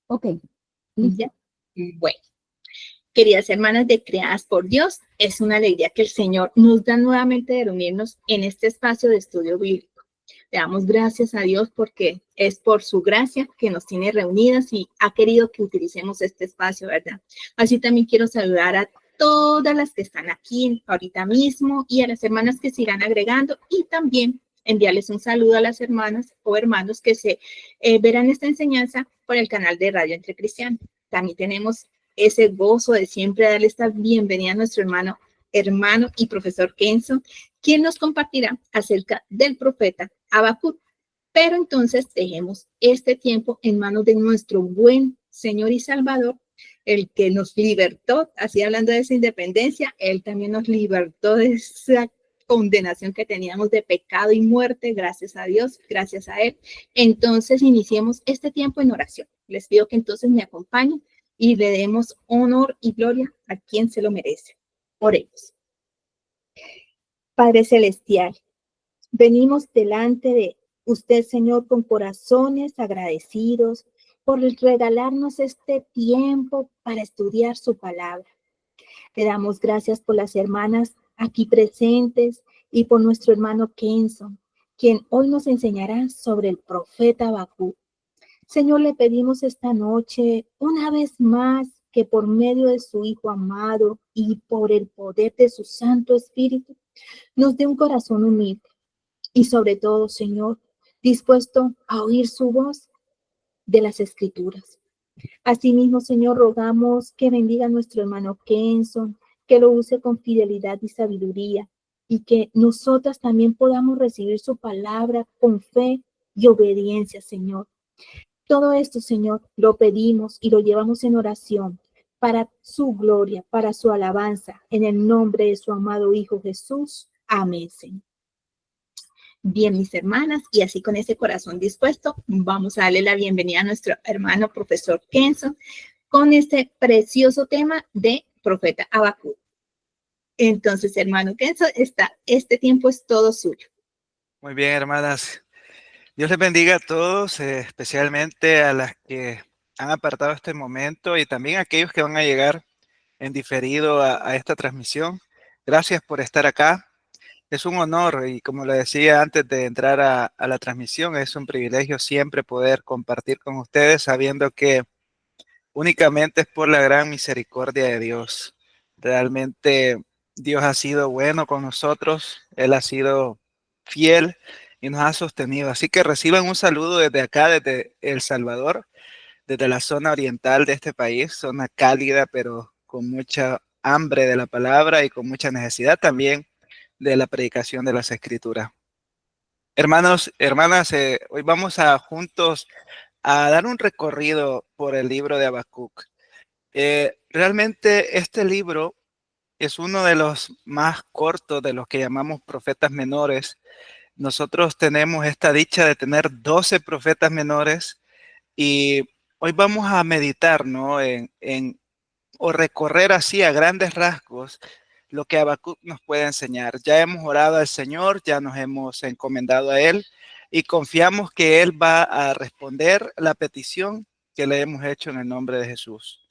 Ok, Ya. listo. Bueno, queridas hermanas de Creadas por Dios, es una alegría que el Señor nos da nuevamente de reunirnos en este espacio de estudio bíblico. Le damos gracias a Dios porque es por su gracia que nos tiene reunidas y ha querido que utilicemos este espacio, ¿verdad? Así también quiero saludar a todas las que están aquí ahorita mismo y a las hermanas que se irán agregando y también enviarles un saludo a las hermanas o hermanos que se verán esta enseñanza por el canal de Radio Entre Cristianos. También tenemos ese gozo de siempre darle esta bienvenida a nuestro hermano y profesor Kenzo, quien nos compartirá acerca del profeta Habacuc. Pero entonces dejemos este tiempo en manos de nuestro buen Señor y Salvador, el que nos libertó, así hablando de esa independencia, Él también nos libertó de esa condenación que teníamos de pecado y muerte, gracias a Dios, gracias a Él. Entonces iniciemos este tiempo en oración. Les pido que entonces me acompañen y le demos honor y gloria a quien se lo merece. Oremos. Padre Celestial, venimos delante de usted, Señor, con corazones agradecidos por regalarnos este tiempo para estudiar su palabra. Le damos gracias por las hermanas aquí presentes y por nuestro hermano Kenzo, quien hoy nos enseñará sobre el profeta Habacuc. Señor, le pedimos esta noche, una vez más, que por medio de su Hijo amado y por el poder de su Santo Espíritu, nos dé un corazón humilde y sobre todo, Señor, dispuesto a oír su voz de las Escrituras. Asimismo, Señor, rogamos que bendiga a nuestro hermano Kenzo, que lo use con fidelidad y sabiduría, y que nosotras también podamos recibir su palabra con fe y obediencia, Señor. Todo esto, Señor, lo pedimos y lo llevamos en oración para su gloria, para su alabanza, en el nombre de su amado Hijo Jesús. Amén, Señor. Bien, mis hermanas, y así con ese corazón dispuesto, vamos a darle la bienvenida a nuestro hermano profesor Kenzo con este precioso tema de profeta Habacuc. Entonces, hermano Kenzo, este tiempo es todo suyo. Muy bien, hermanas. Dios les bendiga a todos, especialmente a las que han apartado este momento y también a aquellos que van a llegar en diferido a esta transmisión. Gracias por estar acá. Es un honor y como le decía antes de entrar a la transmisión, es un privilegio siempre poder compartir con ustedes sabiendo que únicamente es por la gran misericordia de Dios. Realmente Dios ha sido bueno con nosotros, Él ha sido fiel y nos ha sostenido. Así que reciban un saludo desde acá, desde El Salvador, desde la zona oriental de este país, zona cálida, pero con mucha hambre de la palabra y con mucha necesidad también de la predicación de las Escrituras. Hermanos, hermanas, hoy vamos a juntos a dar un recorrido por el libro de Habacuc. Realmente este libro es uno de los más cortos de los que llamamos profetas menores. Nosotros tenemos esta dicha de tener 12 profetas menores y hoy vamos a meditar, ¿no? O recorrer así a grandes rasgos lo que Habacuc nos puede enseñar. Ya hemos orado al Señor, ya nos hemos encomendado a Él y confiamos que Él va a responder la petición que le hemos hecho en el nombre de Jesús.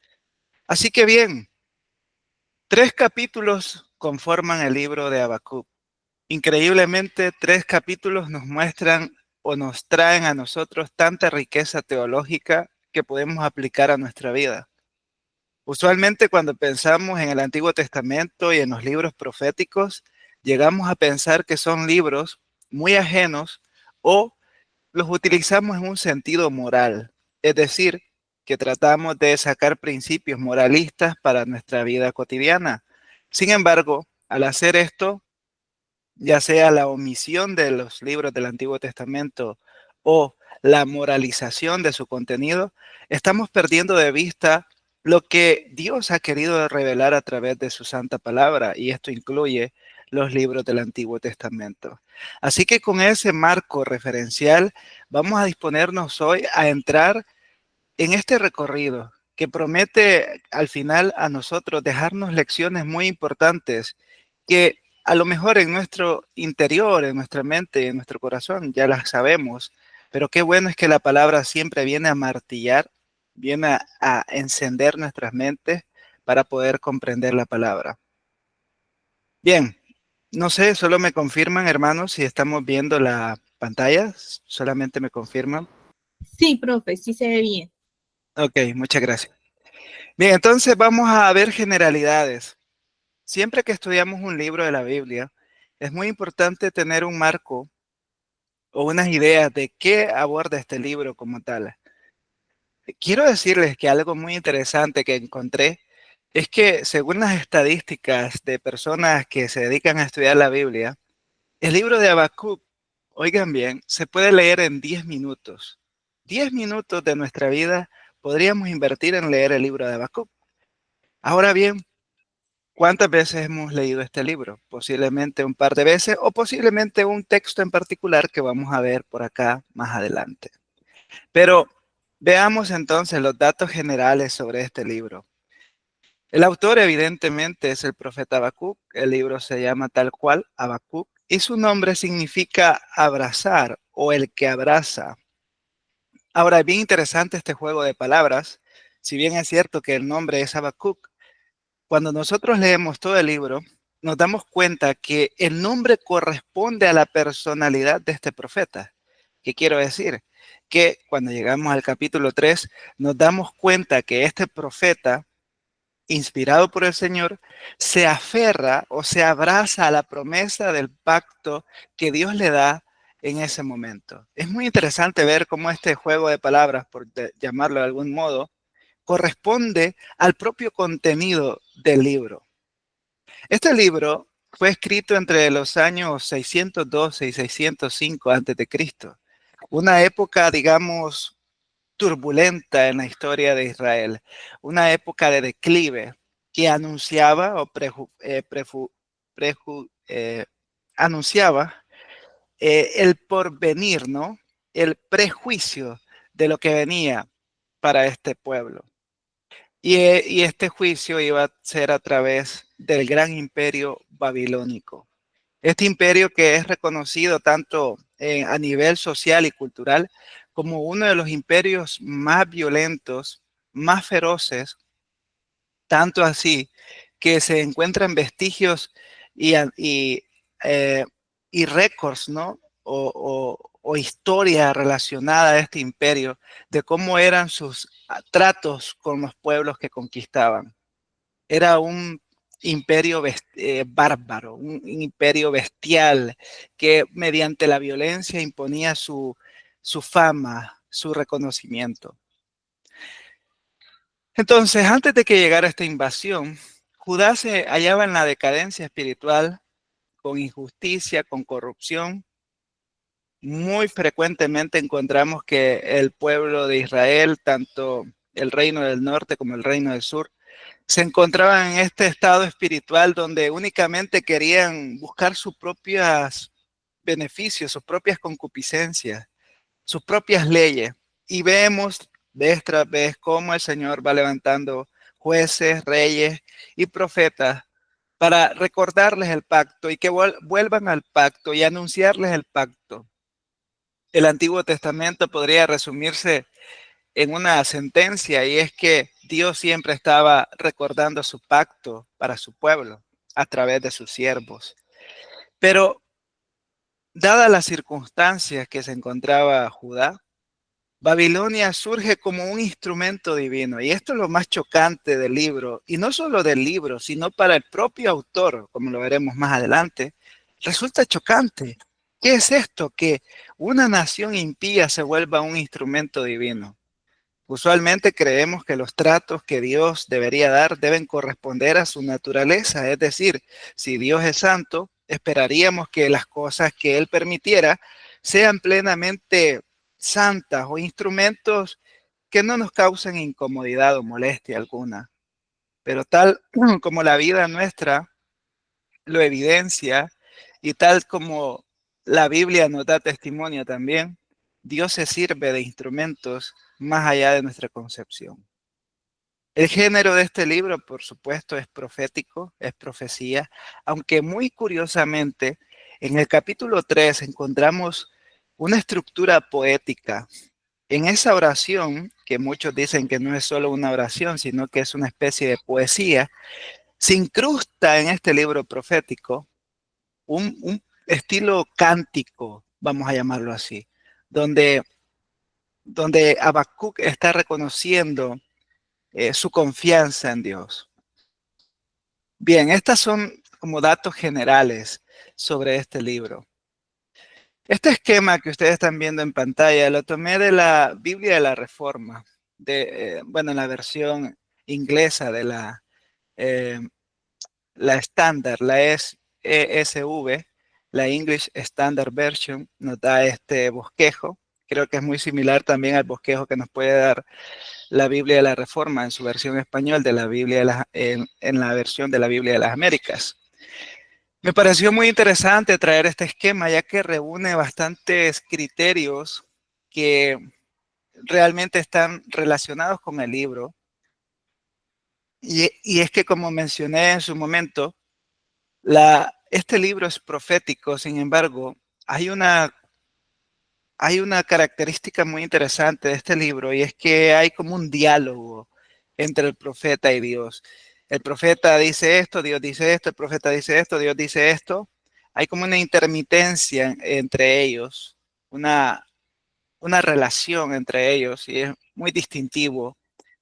Así que bien, 3 capítulos conforman el libro de Habacuc. Increíblemente, 3 capítulos nos muestran o nos traen a nosotros tanta riqueza teológica que podemos aplicar a nuestra vida. Usualmente cuando pensamos en el Antiguo Testamento y en los libros proféticos, llegamos a pensar que son libros muy ajenos o los utilizamos en un sentido moral, es decir, que tratamos de sacar principios moralistas para nuestra vida cotidiana. Sin embargo, al hacer esto, ya sea la omisión de los libros del Antiguo Testamento o la moralización de su contenido, estamos perdiendo de vista lo que Dios ha querido revelar a través de su santa palabra, y esto incluye los libros del Antiguo Testamento. Así que con ese marco referencial, vamos a disponernos hoy a entrar en este recorrido que promete al final a nosotros dejarnos lecciones muy importantes que a lo mejor en nuestro interior, en nuestra mente, en nuestro corazón ya las sabemos, pero qué bueno es que la palabra siempre viene a martillar viene a encender nuestras mentes para poder comprender la palabra. Bien, no sé, solo me confirman, hermanos, si estamos viendo la pantalla, solamente me confirman. Sí, profe, sí se ve bien. Ok, muchas gracias. Bien, entonces vamos a ver generalidades. Siempre que estudiamos un libro de la Biblia, es muy importante tener un marco o unas ideas de qué aborda este libro como tal. Quiero decirles que algo muy interesante que encontré es que según las estadísticas de personas que se dedican a estudiar la Biblia, el libro de Habacuc, oigan bien, se puede leer en 10 minutos. 10 minutos de nuestra vida podríamos invertir en leer el libro de Habacuc. Ahora bien, ¿cuántas veces hemos leído este libro? Posiblemente un par de veces o posiblemente un texto en particular que vamos a ver por acá más adelante. Pero veamos entonces los datos generales sobre este libro. El autor evidentemente es el profeta Habacuc. El libro se llama tal cual, Habacuc, y su nombre significa abrazar o el que abraza. Ahora, es bien interesante este juego de palabras. Si bien es cierto que el nombre es Habacuc, cuando nosotros leemos todo el libro, nos damos cuenta que el nombre corresponde a la personalidad de este profeta. ¿Qué quiero decir? Que cuando llegamos al capítulo 3, nos damos cuenta que este profeta, inspirado por el Señor, se aferra o se abraza a la promesa del pacto que Dios le da en ese momento. Es muy interesante ver cómo este juego de palabras, por llamarlo de algún modo, corresponde al propio contenido del libro. Este libro fue escrito entre los años 612 y 605 a.C., una época, digamos, turbulenta en la historia de Israel, una época de declive que anunciaba o anunciaba el porvenir, ¿no? El prejuicio de lo que venía para este pueblo. Y este juicio iba a ser a través del gran imperio babilónico. Este imperio que es reconocido tanto a nivel social y cultural como uno de los imperios más violentos, más feroces, tanto así que se encuentran vestigios y, eh, y récords, ¿no? O historia relacionada a este imperio de cómo eran sus tratos con los pueblos que conquistaban. Era un imperio bárbaro, un imperio bestial que mediante la violencia imponía su fama, su reconocimiento. Entonces, antes de que llegara esta invasión, Judá se hallaba en la decadencia espiritual, con injusticia, con corrupción. Muy frecuentemente encontramos que el pueblo de Israel, tanto el reino del norte como el reino del sur, se encontraban en este estado espiritual donde únicamente querían buscar sus propios beneficios, sus propias concupiscencias, sus propias leyes. Y vemos vez tras vez cómo el Señor va levantando jueces, reyes y profetas para recordarles el pacto y que vuelvan al pacto y anunciarles el pacto. El Antiguo Testamento podría resumirse en una sentencia y es que Dios siempre estaba recordando su pacto para su pueblo a través de sus siervos. Pero dadas las circunstancias que se encontraba Judá, Babilonia surge como un instrumento divino y esto es lo más chocante del libro y no solo del libro, sino para el propio autor, como lo veremos más adelante, resulta chocante. ¿Qué es esto? Que una nación impía se vuelva un instrumento divino. Usualmente creemos que los tratos que Dios debería dar deben corresponder a su naturaleza, es decir, si Dios es santo, esperaríamos que las cosas que Él permitiera sean plenamente santas o instrumentos que no nos causen incomodidad o molestia alguna. Pero tal como la vida nuestra lo evidencia y tal como la Biblia nos da testimonio también, Dios se sirve de instrumentos más allá de nuestra concepción. El género de este libro, por supuesto, es profético, es profecía, aunque muy curiosamente, en el capítulo 3 encontramos una estructura poética. En esa oración, que muchos dicen que no es solo una oración, sino que es una especie de poesía, se incrusta en este libro profético un estilo cántico, vamos a llamarlo así, donde, donde Habacuc está reconociendo su confianza en Dios. Bien, estas son como datos generales sobre este libro. Este esquema que ustedes están viendo en pantalla lo tomé de la Biblia de la Reforma, bueno, en la versión inglesa de eh, la estándar, la ESV, la English Standard Version, nos da este bosquejo. Creo que es muy similar también al bosquejo que nos puede dar la Biblia de la Reforma en su versión español de la Biblia en la versión de la Biblia de las Américas. Me pareció muy interesante traer este esquema ya que reúne bastantes criterios que realmente están relacionados con el libro. Y es que como mencioné en su momento, este libro es profético, sin embargo, hay una característica muy interesante de este libro y es que hay como un diálogo entre el profeta y Dios. El profeta dice esto, Dios dice esto, el profeta dice esto, Dios dice esto. Hay como una intermitencia entre ellos, una relación entre ellos y es muy distintivo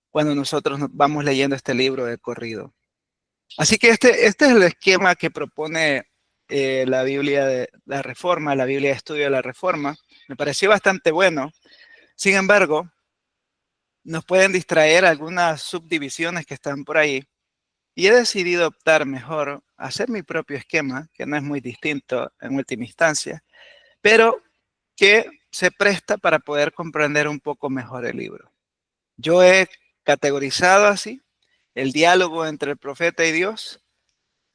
cuando nosotros vamos leyendo este libro de corrido. Así que este es el esquema que propone la Biblia de la Reforma, la Biblia de Estudio de la Reforma. Me pareció bastante bueno. Sin embargo, nos pueden distraer algunas subdivisiones que están por ahí. Y he decidido optar mejor a hacer mi propio esquema, que no es muy distinto en última instancia, pero que se presta para poder comprender un poco mejor el libro. Yo he categorizado así el diálogo entre el profeta y Dios,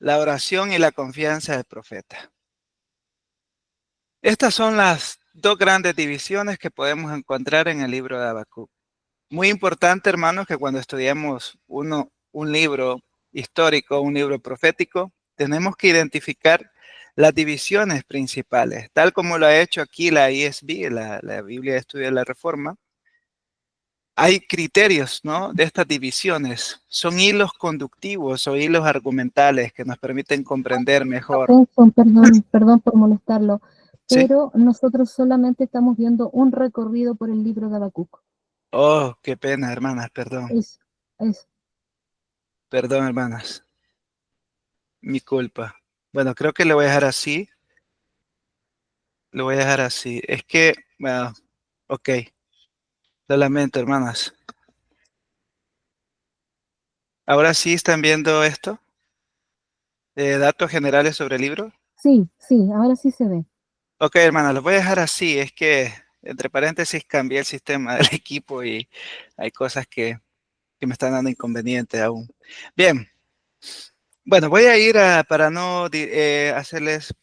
la oración y la confianza del profeta. Estas son las dos grandes divisiones que podemos encontrar en el libro de Habacuc. Muy importante, hermanos, que cuando estudiamos un libro histórico, un libro profético, tenemos que identificar las divisiones principales, tal como lo ha hecho aquí la ESV, la Biblia de Estudio de la Reforma. Hay criterios, ¿no?, de estas divisiones. Son hilos conductivos o hilos argumentales que nos permiten comprender mejor. Benson, perdón por molestarlo, ¿Sí? pero nosotros solamente estamos viendo un recorrido por el libro de Habacuc. Oh, qué pena, hermanas, perdón. Es Perdón, hermanas. Mi culpa. Bueno, creo que lo voy a dejar así. Lo voy a dejar así. Es que, bueno, ok. Lo lamento, hermanas. Ahora sí están viendo esto. Datos generales sobre el libro. sí, ahora sí se ve. Ok, hermanas, lo voy a dejar así. Es que, entre paréntesis, cambié el sistema del equipo y hay cosas que me están dando inconvenientes aún. Bien. Bueno, voy a ir para no hacerles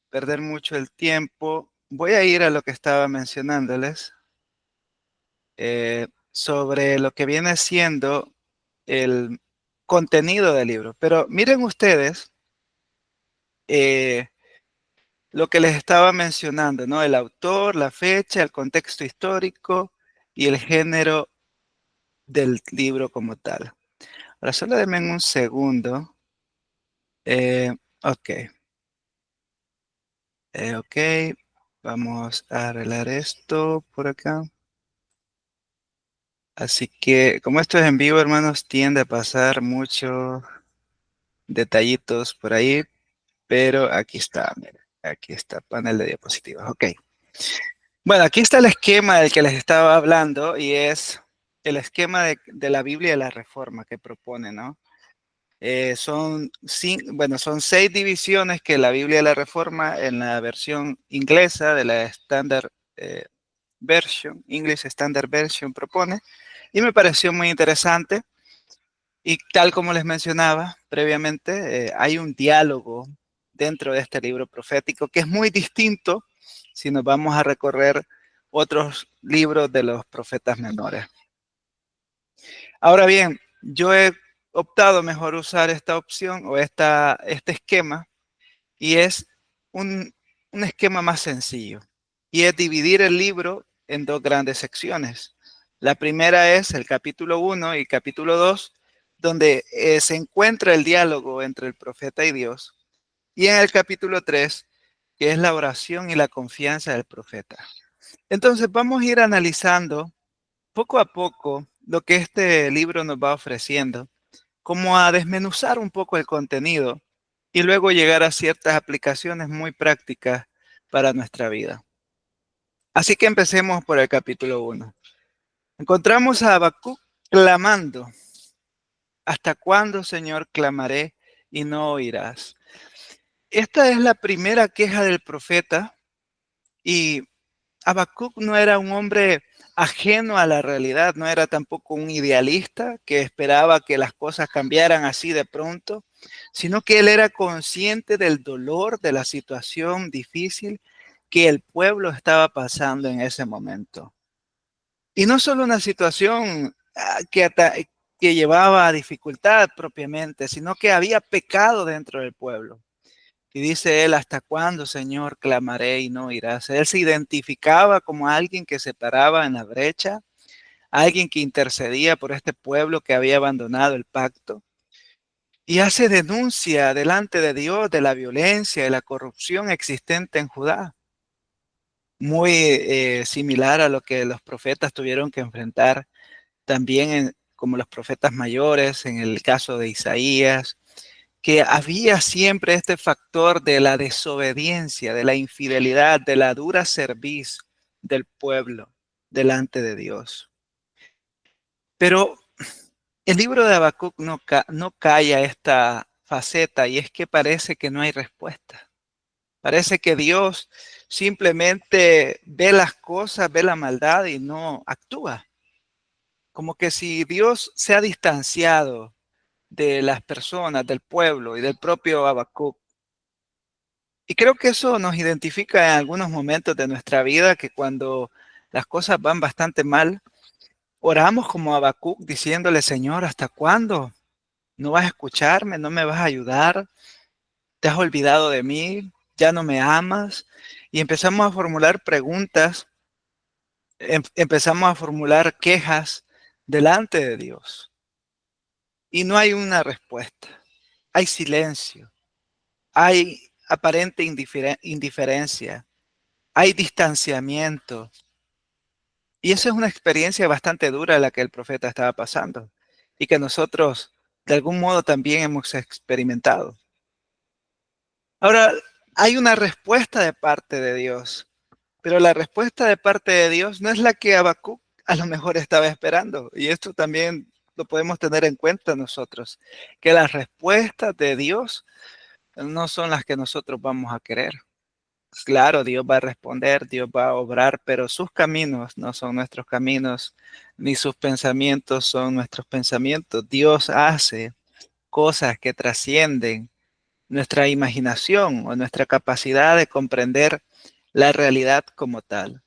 perder mucho el tiempo, voy a ir a lo que estaba mencionándoles sobre lo que viene siendo el contenido del libro. Pero miren ustedes eh, lo que les estaba mencionando, ¿no? El autor, la fecha, el contexto histórico y el género del libro como tal. Ahora solo denme un segundo. Ok. Ok. Vamos a arreglar esto por acá. Así que, como esto es en vivo, hermanos, tiende a pasar muchos detallitos por ahí, pero aquí está, miren, aquí está, panel de diapositivas. Ok. Bueno, aquí está el esquema del que les estaba hablando y es el esquema de la Biblia de la Reforma que propone, ¿no? Son 6 divisiones que la Biblia de la Reforma en la versión inglesa de la Standard Version, English Standard Version propone, y me pareció muy interesante. Y tal como les mencionaba previamente, hay un diálogo dentro de este libro profético que es muy distinto si nos vamos a recorrer otros libros de los profetas menores. Ahora bien, yo he optado mejor usar esta opción o este esquema y es un esquema más sencillo y es dividir el libro en dos grandes secciones. La primera es el capítulo 1 y capítulo 2, donde se encuentra el diálogo entre el profeta y Dios. Y en el capítulo 3, que es la oración y la confianza del profeta. Entonces vamos a ir analizando poco a poco lo que este libro nos va ofreciendo, como a desmenuzar un poco el contenido y luego llegar a ciertas aplicaciones muy prácticas para nuestra vida. Así que empecemos por el capítulo 1. Encontramos a Habacuc clamando. ¿Hasta cuándo, Señor, clamaré y no oirás? Esta es la primera queja del profeta y Habacuc no era un hombre ajeno a la realidad, no era tampoco un idealista que esperaba que las cosas cambiaran así de pronto, sino que él era consciente del dolor, de la situación difícil que el pueblo estaba pasando en ese momento. Y no solo una situación que llevaba a dificultad propiamente, sino que había pecado dentro del pueblo. Y dice él, ¿hasta cuándo, Señor, clamaré y no irás? Él se identificaba como alguien que se paraba en la brecha, alguien que intercedía por este pueblo que había abandonado el pacto. Y hace denuncia delante de Dios de la violencia y la corrupción existente en Judá. Muy similar a lo que los profetas tuvieron que enfrentar también como los profetas mayores, en el caso de Isaías, que había siempre este factor de la desobediencia, de la infidelidad, de la dura cerviz del pueblo delante de Dios. Pero el libro de Habacuc no calla esta faceta y es que parece que no hay respuesta. Parece que Dios simplemente ve las cosas, ve la maldad y no actúa. Como que si Dios se ha distanciado de las personas, del pueblo y del propio Habacuc. Y creo que eso nos identifica en algunos momentos de nuestra vida, que cuando las cosas van bastante mal, oramos como Habacuc diciéndole, Señor, ¿hasta cuándo? ¿No vas a escucharme? ¿No me vas a ayudar? ¿Te has olvidado de mí? ¿Ya no me amas? Y empezamos a formular preguntas, empezamos a formular quejas delante de Dios. Y no hay una respuesta. Hay silencio. Hay aparente indiferencia. Hay distanciamiento. Y esa es una experiencia bastante dura la que el profeta estaba pasando y que nosotros de algún modo también hemos experimentado. Ahora, hay una respuesta de parte de Dios, pero la respuesta de parte de Dios no es la que Habacuc a lo mejor estaba esperando. Y esto también lo podemos tener en cuenta nosotros, que las respuestas de Dios no son las que nosotros vamos a querer. Claro, Dios va a responder, Dios va a obrar, pero sus caminos no son nuestros caminos, ni sus pensamientos son nuestros pensamientos. Dios hace cosas que trascienden nuestra imaginación o nuestra capacidad de comprender la realidad como tal.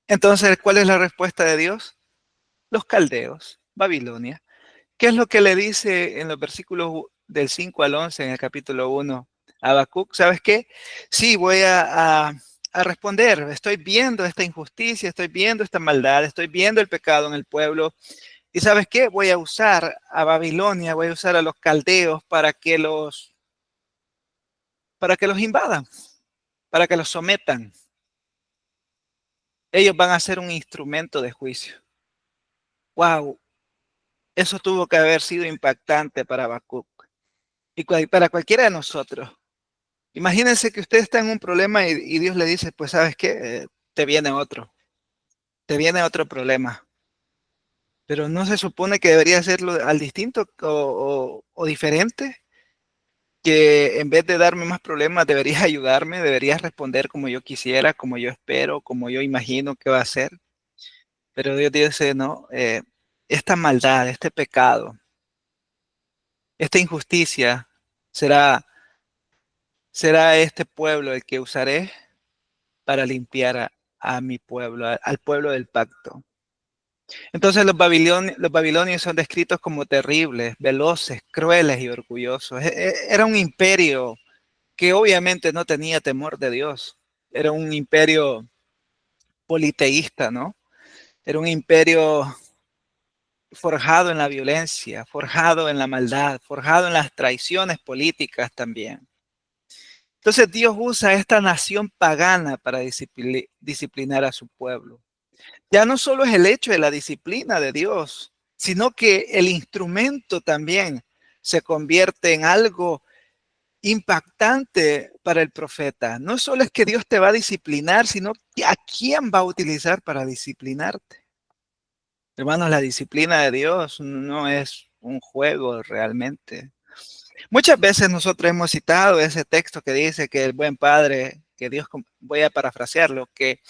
Entonces, ¿cuál es la respuesta de Dios? Los caldeos, Babilonia. ¿Qué es lo que le dice en los versículos del 5 al 11 en el capítulo 1 a Habacuc? ¿Sabes qué? Sí, voy a responder. Estoy viendo esta injusticia, estoy viendo esta maldad, estoy viendo el pecado en el pueblo. ¿Y sabes qué? Voy a usar a Babilonia, voy a usar a los caldeos para que los invadan, para que los sometan. Ellos van a ser un instrumento de juicio. ¡Wow! Eso tuvo que haber sido impactante para Habacuc y para cualquiera de nosotros. Imagínense que usted está en un problema y Dios le dice, pues sabes qué, te viene otro problema. Pero no se supone que debería hacerlo al distinto o diferente, que en vez de darme más problemas deberías ayudarme, deberías responder como yo quisiera, como yo espero, como yo imagino que va a ser. Pero Dios dice, no, esta maldad, este pecado, esta injusticia será este pueblo el que usaré para limpiar a mi pueblo, al pueblo del pacto. Entonces los babilonios son descritos como terribles, veloces, crueles y orgullosos. Era un imperio que obviamente no tenía temor de Dios. Era un imperio politeísta, ¿no? Era un imperio forjado en la violencia, forjado en la maldad, forjado en las traiciones políticas también. Entonces Dios usa esta nación pagana para disciplinar a su pueblo. Ya no solo es el hecho de la disciplina de Dios, sino que el instrumento también se convierte en algo impactante para el profeta. No solo es que Dios te va a disciplinar, sino que a quién va a utilizar para disciplinarte. Hermanos, la disciplina de Dios no es un juego realmente. Muchas veces nosotros hemos citado ese texto que dice que el buen padre, que Dios, voy a parafrasearlo, que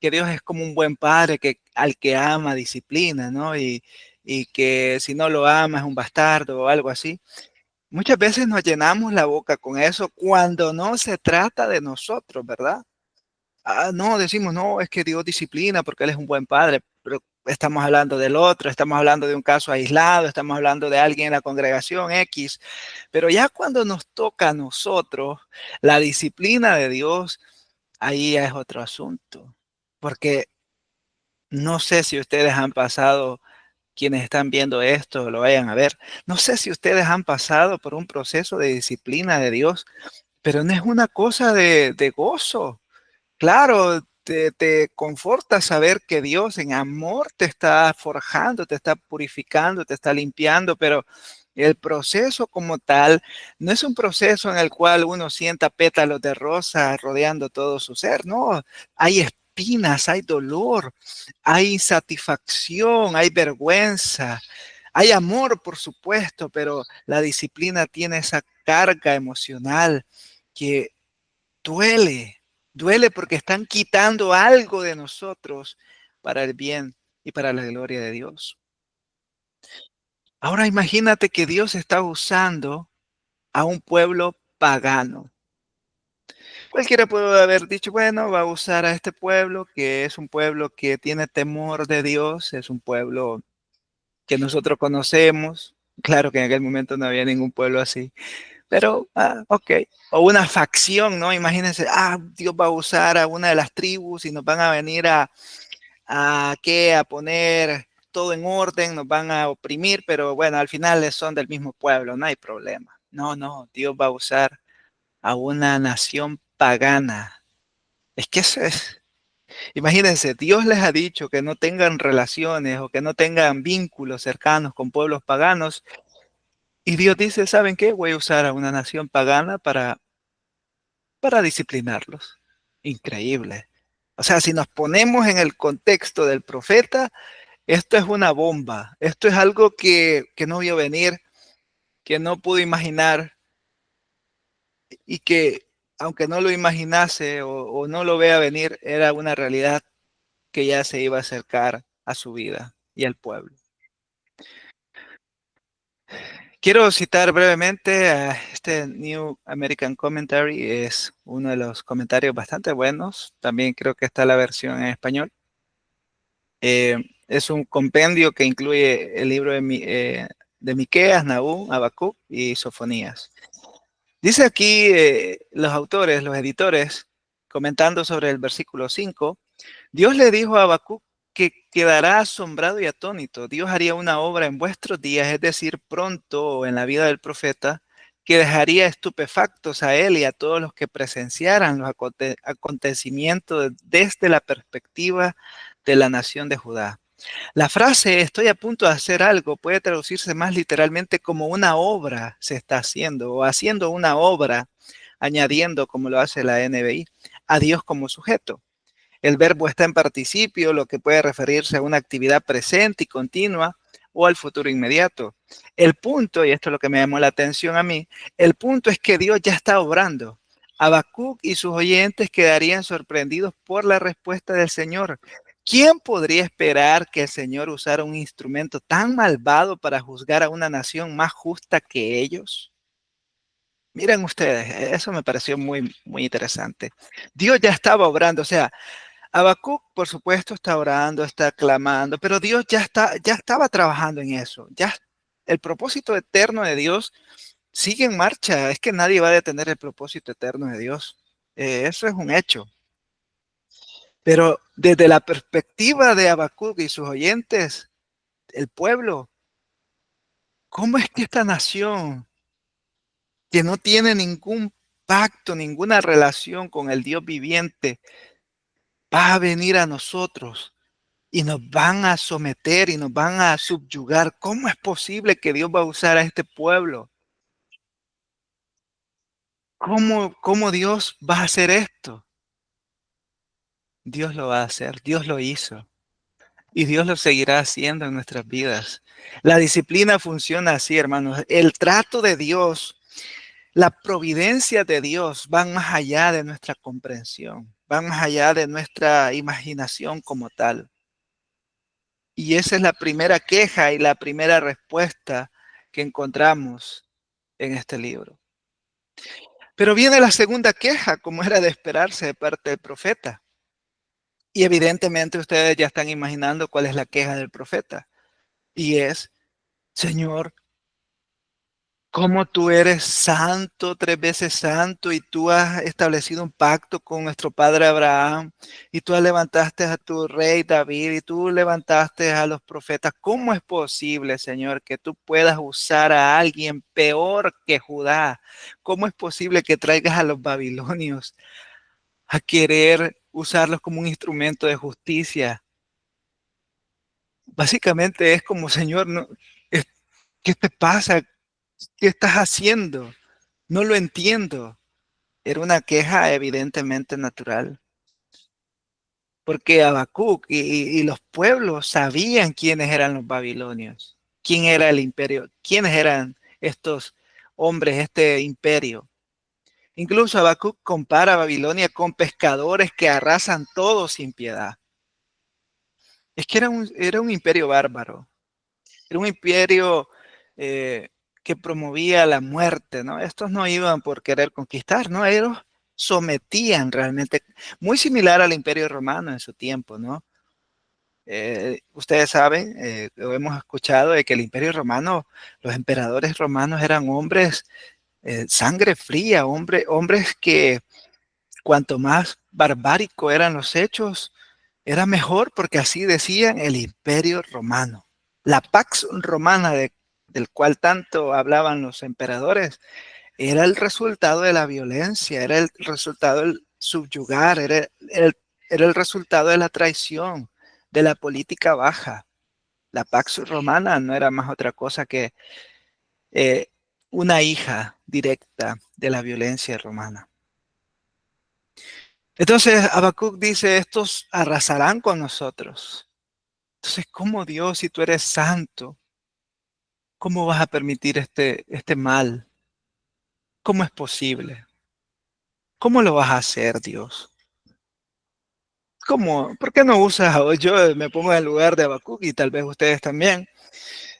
Dios es como un buen padre que al que ama disciplina, ¿no? Y que si no lo ama es un bastardo o algo así. Muchas veces nos llenamos la boca con eso cuando no se trata de nosotros, ¿verdad? No, decimos, no, es que Dios disciplina porque Él es un buen padre, pero estamos hablando del otro, estamos hablando de un caso aislado, estamos hablando de alguien en la congregación X, pero ya cuando nos toca a nosotros, la disciplina de Dios, ahí ya es otro asunto, porque no sé si ustedes han pasado, quienes están viendo esto, lo vayan a ver, no sé si ustedes han pasado por un proceso de disciplina de Dios, pero no es una cosa de gozo. Claro, te conforta saber que Dios en amor te está forjando, te está purificando, te está limpiando, pero el proceso como tal no es un proceso en el cual uno sienta pétalos de rosa rodeando todo su ser, no, hay espinas, hay dolor, hay insatisfacción, hay vergüenza, hay amor, por supuesto, pero la disciplina tiene esa carga emocional que duele, duele porque están quitando algo de nosotros para el bien y para la gloria de Dios. Ahora imagínate que Dios está usando a un pueblo pagano. Cualquiera puede haber dicho, bueno, va a usar a este pueblo, que es un pueblo que tiene temor de Dios, es un pueblo que nosotros conocemos. Claro que en aquel momento no había ningún pueblo así. Pero, ok. O una facción, ¿no? Imagínense, Dios va a usar a una de las tribus y nos van a venir ¿qué? A poner todo en orden, nos van a oprimir, pero bueno, al final son del mismo pueblo, no hay problema. No, no, Dios va a usar a una nación pagana. Es que eso es, imagínense, Dios les ha dicho que no tengan relaciones o que no tengan vínculos cercanos con pueblos paganos. Y Dios dice, ¿saben qué? Voy a usar a una nación pagana para disciplinarlos. Increíble. O sea, si nos ponemos en el contexto del profeta, esto es una bomba. Esto es algo que no vio venir, que no pudo imaginar y que, aunque no lo imaginase o no lo vea venir, era una realidad que ya se iba a acercar a su vida y al pueblo. Quiero citar brevemente a este New American Commentary, es uno de los comentarios bastante buenos. También creo que está la versión en español. Es un compendio que incluye el libro de Miqueas, Nahum, Habacuc y Sofonías. Dice aquí los autores, los editores, comentando sobre el versículo 5, Dios le dijo a Habacuc que quedará asombrado y atónito. Dios haría una obra en vuestros días, es decir, pronto o en la vida del profeta, que dejaría estupefactos a él y a todos los que presenciaran los acontecimientos desde la perspectiva de la nación de Judá. La frase estoy a punto de hacer algo puede traducirse más literalmente como una obra se está haciendo o haciendo una obra, añadiendo, como lo hace la NBI, a Dios como sujeto. El verbo está en participio, lo que puede referirse a una actividad presente y continua o al futuro inmediato. El punto, y esto es lo que me llamó la atención a mí, el punto es que Dios ya está obrando. Habacuc y sus oyentes quedarían sorprendidos por la respuesta del Señor. ¿Quién podría esperar que el Señor usara un instrumento tan malvado para juzgar a una nación más justa que ellos? Miren ustedes, eso me pareció muy, muy interesante. Dios ya estaba obrando, o sea, Habacuc, por supuesto, está orando, está clamando, pero Dios ya estaba trabajando en eso. Ya el propósito eterno de Dios sigue en marcha. Es que nadie va a detener el propósito eterno de Dios. Eso es un hecho. Pero desde la perspectiva de Habacuc y sus oyentes, el pueblo, ¿cómo es que esta nación que no tiene ningún pacto, ninguna relación con el Dios viviente, va a venir a nosotros y nos van a someter y nos van a subyugar? ¿Cómo es posible que Dios va a usar a este pueblo? ¿Cómo Dios va a hacer esto? Dios lo va a hacer, Dios lo hizo y Dios lo seguirá haciendo en nuestras vidas. La disciplina funciona así, hermanos. El trato de Dios, la providencia de Dios van más allá de nuestra comprensión, van más allá de nuestra imaginación como tal. Y esa es la primera queja y la primera respuesta que encontramos en este libro. Pero viene la segunda queja, como era de esperarse de parte del profeta. Y evidentemente ustedes ya están imaginando cuál es la queja del profeta. Y es, Señor, ¿cómo tú eres santo, 3 veces santo, y tú has establecido un pacto con nuestro padre Abraham, y tú levantaste a tu rey David, y tú levantaste a los profetas? ¿Cómo es posible, Señor, que tú puedas usar a alguien peor que Judá? ¿Cómo es posible que traigas a los babilonios a querer usarlos como un instrumento de justicia? Básicamente es como, Señor, no, ¿qué te pasa? ¿Qué estás haciendo? No lo entiendo. Era una queja evidentemente natural, porque Habacuc y los pueblos sabían quiénes eran los babilonios, quién era el imperio, quiénes eran estos hombres, este imperio. Incluso Habacuc compara a Babilonia con pescadores que arrasan todo sin piedad. Es que era un imperio bárbaro. Era un imperio que promovía la muerte, ¿no? Estos no iban por querer conquistar, ¿no? Ellos sometían realmente, muy similar al imperio romano en su tiempo, ¿no? Ustedes saben, lo hemos escuchado, de que el imperio romano, los emperadores romanos eran hombres, sangre fría, hombres que cuanto más barbárico eran los hechos, era mejor, porque así decían el imperio romano. La Pax Romana del cual tanto hablaban los emperadores era el resultado de la violencia, era el resultado del subyugar, era el resultado de la traición, de la política baja. La Pax Romana no era más otra cosa que eh, una hija directa de la violencia romana. Entonces Habacuc dice, estos arrasarán con nosotros. Entonces, ¿cómo Dios, si tú eres santo, cómo vas a permitir este mal? ¿Cómo es posible? ¿Cómo lo vas a hacer, Dios? ¿Cómo? ¿Por qué no usas? O yo me pongo en el lugar de Habacuc y tal vez ustedes también.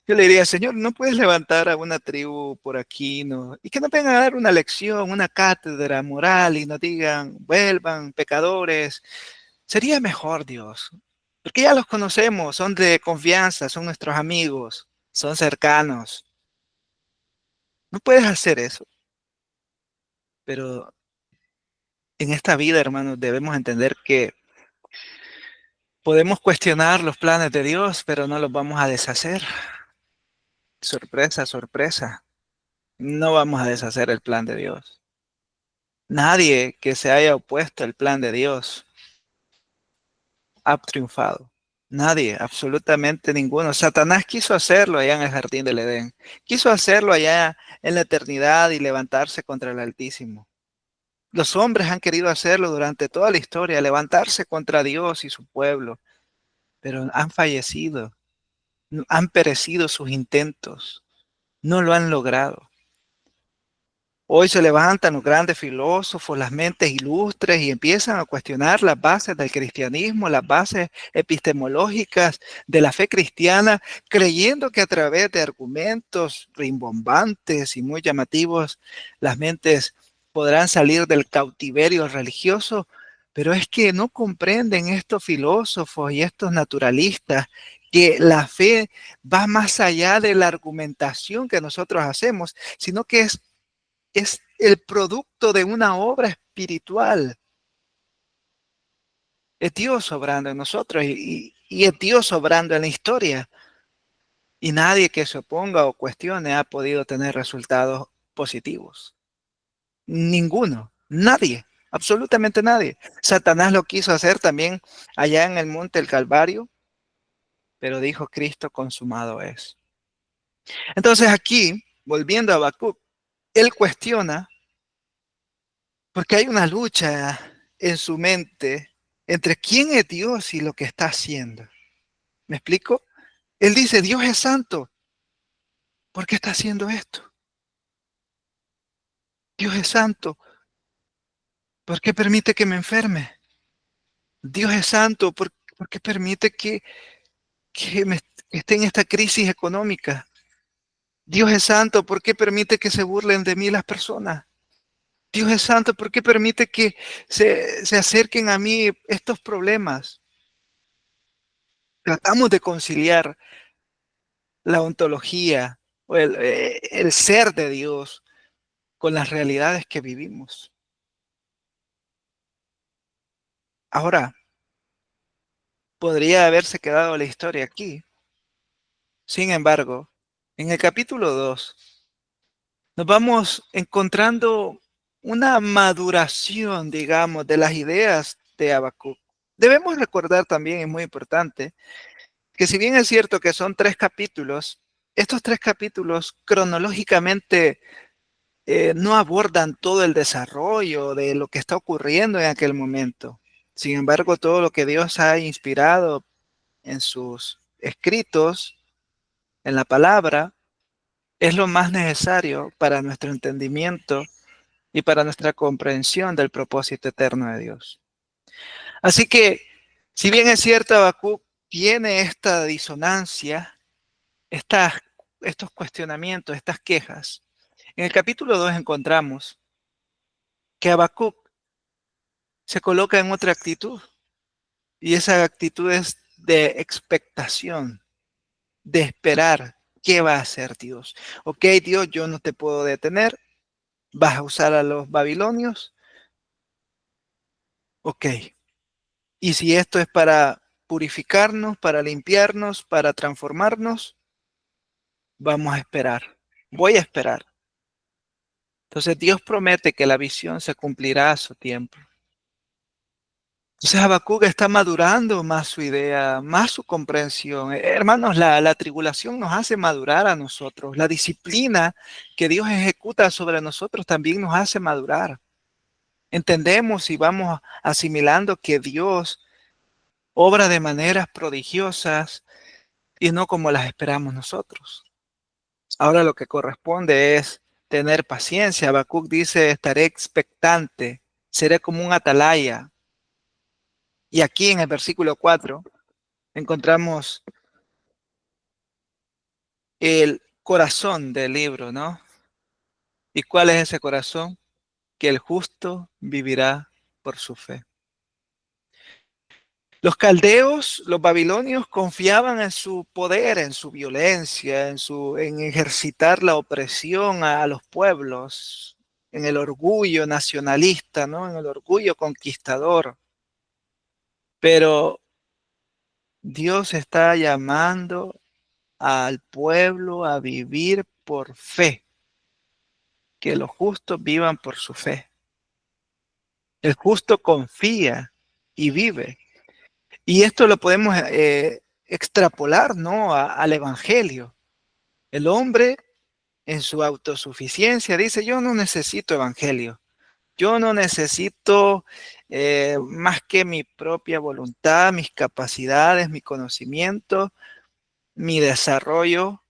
Yo le diría, Señor, ¿no puedes levantar a una tribu por aquí, no? Y que nos vengan a dar una lección, una cátedra moral y nos digan, vuelvan, pecadores. Sería mejor, Dios, porque ya los conocemos, son de confianza, son nuestros amigos, son cercanos. No puedes hacer eso. Pero en esta vida, hermanos, debemos entender que podemos cuestionar los planes de Dios, pero no los vamos a deshacer. Sorpresa, sorpresa. No vamos a deshacer el plan de Dios. Nadie que se haya opuesto al plan de Dios ha triunfado. Nadie, absolutamente ninguno. Satanás quiso hacerlo allá en el jardín del Edén. Quiso hacerlo allá en la eternidad y levantarse contra el Altísimo. Los hombres han querido hacerlo durante toda la historia, levantarse contra Dios y su pueblo, pero han fallecido, han perecido sus intentos, no lo han logrado. Hoy se levantan los grandes filósofos, las mentes ilustres, y empiezan a cuestionar las bases del cristianismo, las bases epistemológicas de la fe cristiana, creyendo que a través de argumentos rimbombantes y muy llamativos, las mentes podrán salir del cautiverio religioso. Pero es que no comprenden estos filósofos y estos naturalistas que la fe va más allá de la argumentación que nosotros hacemos, sino que es el producto de una obra espiritual. Es Dios obrando en nosotros y es Dios obrando en la historia. Y nadie que se oponga o cuestione ha podido tener resultados positivos. Ninguno, nadie, absolutamente nadie. Satanás lo quiso hacer también allá en el monte del Calvario, pero dijo Cristo, consumado es. Entonces aquí, volviendo a Habacuc, él cuestiona porque hay una lucha en su mente entre quién es Dios y lo que está haciendo. ¿Me explico? Él dice, Dios es santo. ¿Por qué está haciendo esto? Dios es santo. ¿Por qué permite que me enferme? Dios es santo. ¿Por qué permite que esté en esta crisis económica? Dios es santo. ¿Por qué permite que se burlen de mí las personas? Dios es santo. ¿Por qué permite que se acerquen a mí estos problemas? Tratamos de conciliar la ontología o el ser de Dios con las realidades que vivimos. Ahora, podría haberse quedado la historia aquí. Sin embargo, en el capítulo 2 nos vamos encontrando una maduración, digamos, de las ideas de Habacuc. Debemos recordar también, es muy importante, que si bien es cierto que son 3 capítulos, estos 3 capítulos cronológicamente no abordan todo el desarrollo de lo que está ocurriendo en aquel momento. Sin embargo, todo lo que Dios ha inspirado en sus escritos, en la palabra, es lo más necesario para nuestro entendimiento y para nuestra comprensión del propósito eterno de Dios. Así que, si bien es cierto, Habacuc tiene esta disonancia, estos cuestionamientos, estas quejas, en el capítulo 2 encontramos que Habacuc se coloca en otra actitud, y esa actitud es de expectación, de esperar qué va a hacer Dios. Ok, Dios, yo no te puedo detener, vas a usar a los babilonios, ok. Y si esto es para purificarnos, para limpiarnos, para transformarnos, vamos a esperar. Voy a esperar. Entonces Dios promete que la visión se cumplirá a su tiempo. Entonces Habacuc está madurando más su idea, más su comprensión. Hermanos, la tribulación nos hace madurar a nosotros. La disciplina que Dios ejecuta sobre nosotros también nos hace madurar. Entendemos y vamos asimilando que Dios obra de maneras prodigiosas y no como las esperamos nosotros. Ahora lo que corresponde es tener paciencia. Habacuc dice, estaré expectante, seré como un atalaya. Y aquí en el versículo 4 encontramos el corazón del libro, ¿no? ¿Y cuál es ese corazón? Que el justo vivirá por su fe. Los caldeos, los babilonios confiaban en su poder, en su violencia, en ejercitar la opresión a los pueblos, en el orgullo nacionalista, ¿no? En el orgullo conquistador. Pero Dios está llamando al pueblo a vivir por fe, que los justos vivan por su fe. El justo confía y vive. Y esto lo podemos extrapolar, ¿no? Al evangelio. El hombre en su autosuficiencia dice, yo no necesito evangelio. Yo no necesito más que mi propia voluntad, mis capacidades, mi conocimiento, mi desarrollo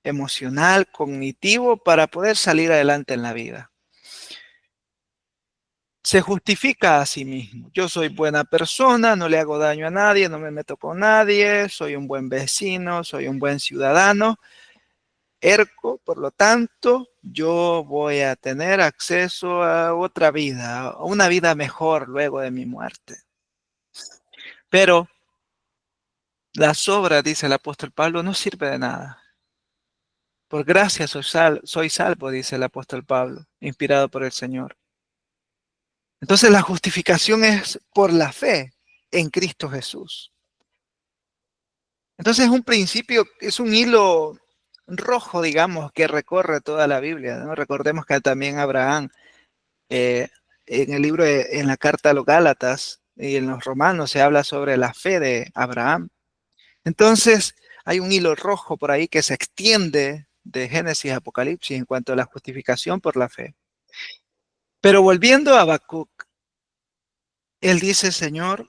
emocional, cognitivo para poder salir adelante en la vida. Se justifica a sí mismo. Yo soy buena persona, no le hago daño a nadie, no me meto con nadie, soy un buen vecino, soy un buen ciudadano. Ergo, por lo tanto, yo voy a tener acceso a otra vida, a una vida mejor luego de mi muerte. Pero las obras, dice el apóstol Pablo, no sirve de nada. Por gracia soy salvo, dice el apóstol Pablo, inspirado por el Señor. Entonces la justificación es por la fe. en Cristo Jesús. Entonces es un principio, es un hilo rojo, digamos, que recorre toda la Biblia, ¿no? Recordemos que también Abraham, eh, en el libro, en la carta a los Gálatas y en los Romanos se habla sobre la fe de Abraham. Entonces hay un hilo rojo por ahí que se extiende de Génesis a Apocalipsis en cuanto a la justificación por la fe. Pero volviendo a Habacuc, él dice, Señor,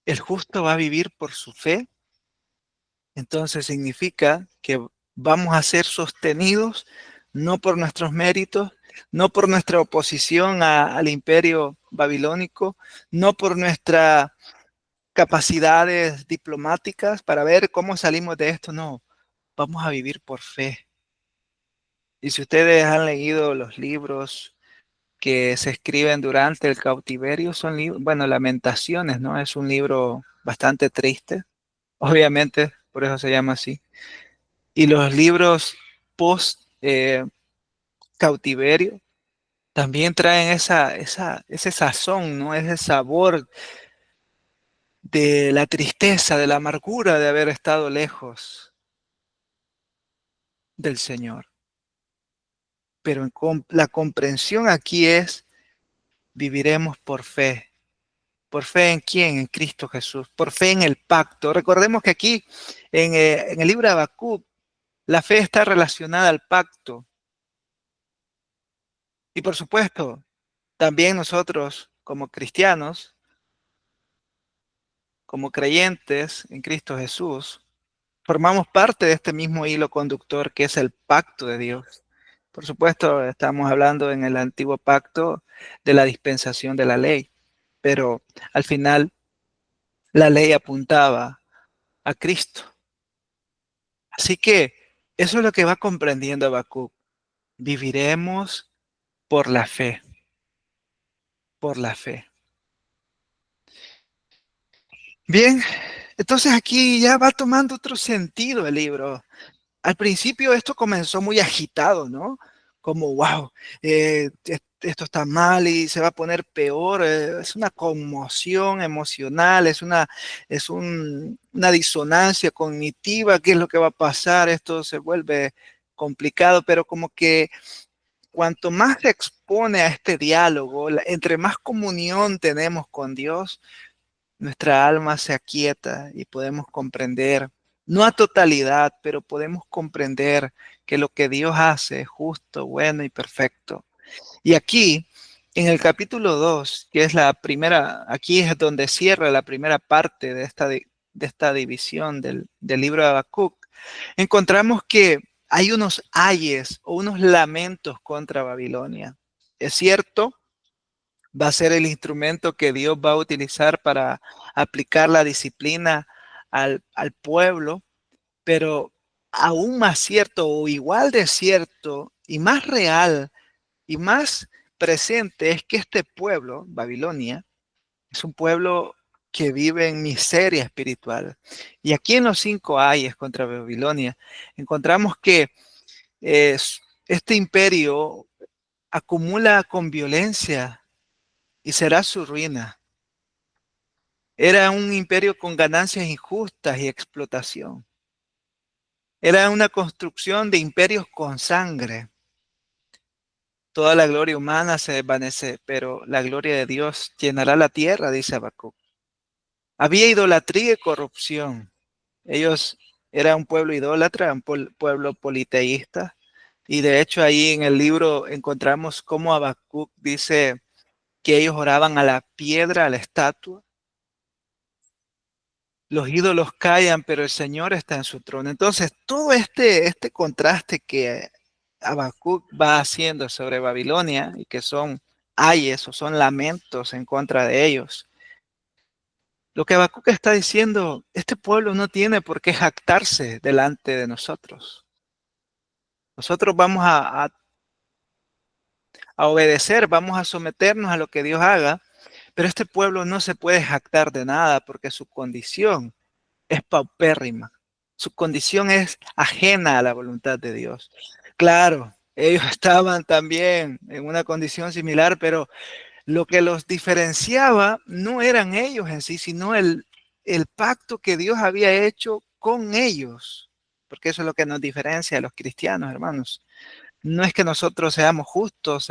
el justo va a vivir por su fe. Entonces significa que vamos a ser sostenidos no por nuestros méritos, no por nuestra oposición al imperio babilónico, no por nuestras capacidades diplomáticas para ver cómo salimos de esto, no, vamos a vivir por fe. Y si ustedes han leído los libros que se escriben durante el cautiverio, son libros, bueno, Lamentaciones, ¿no? Es un libro bastante triste, obviamente, por eso se llama así. Y los libros post cautiverio también traen ese sazón, ¿no? Ese sabor de la tristeza, de la amargura de haber estado lejos del Señor. Pero la comprensión aquí es, viviremos por fe. ¿Por fe en quién? En Cristo Jesús. Por fe en el pacto. Recordemos que aquí en el libro de Habacuc, la fe está relacionada al pacto. Y por supuesto, también nosotros como cristianos, como creyentes en Cristo Jesús, formamos parte de este mismo hilo conductor que es el pacto de Dios. Por supuesto, estamos hablando en el antiguo pacto de la dispensación de la ley, pero al final la ley apuntaba a Cristo. Así que eso es lo que va comprendiendo Habacuc. Viviremos por la fe, por la fe. Bien, entonces aquí ya va tomando otro sentido el libro. Al principio esto comenzó muy agitado, ¿no? Como, wow, esto está mal y se va a poner peor. Es una conmoción emocional, una disonancia cognitiva. ¿Qué es lo que va a pasar? Esto se vuelve complicado, pero como que cuanto más se expone a este diálogo, entre más comunión tenemos con Dios, nuestra alma se aquieta y podemos comprender, no a totalidad, pero podemos comprender que lo que Dios hace es justo, bueno y perfecto. Y aquí, en el capítulo 2, que es la primera, aquí es donde cierra la primera parte de esta división del libro de Habacuc, encontramos que hay unos ayes o unos lamentos contra Babilonia. Es cierto, va a ser el instrumento que Dios va a utilizar para aplicar la disciplina al pueblo, pero aún más cierto o igual de cierto y más real y más presente es que este pueblo, Babilonia, es un pueblo que vive en miseria espiritual. Y aquí en los 5 ayes contra Babilonia encontramos que este imperio acumula con violencia y será su ruina. Era un imperio con ganancias injustas y explotación. Era una construcción de imperios con sangre. Toda la gloria humana se desvanece, pero la gloria de Dios llenará la tierra, dice Habacuc. Había idolatría y corrupción. Ellos eran un pueblo idólatra, un pueblo politeísta. Y de hecho ahí en el libro encontramos cómo Habacuc dice que ellos oraban a la piedra, a la estatua. Los ídolos callan, pero el Señor está en su trono. Entonces, todo este contraste que Habacuc va haciendo sobre Babilonia y que son ayes o son lamentos en contra de ellos. Lo que Habacuc está diciendo, este pueblo no tiene por qué jactarse delante de nosotros. Nosotros vamos a obedecer, vamos a someternos a lo que Dios haga, pero este pueblo no se puede jactar de nada porque su condición es paupérrima. Su condición es ajena a la voluntad de Dios. Claro, ellos estaban también en una condición similar, pero Lo que los diferenciaba no eran ellos en sí, sino el pacto que Dios había hecho con ellos. Porque eso es lo que nos diferencia a los cristianos, hermanos. No es que nosotros seamos justos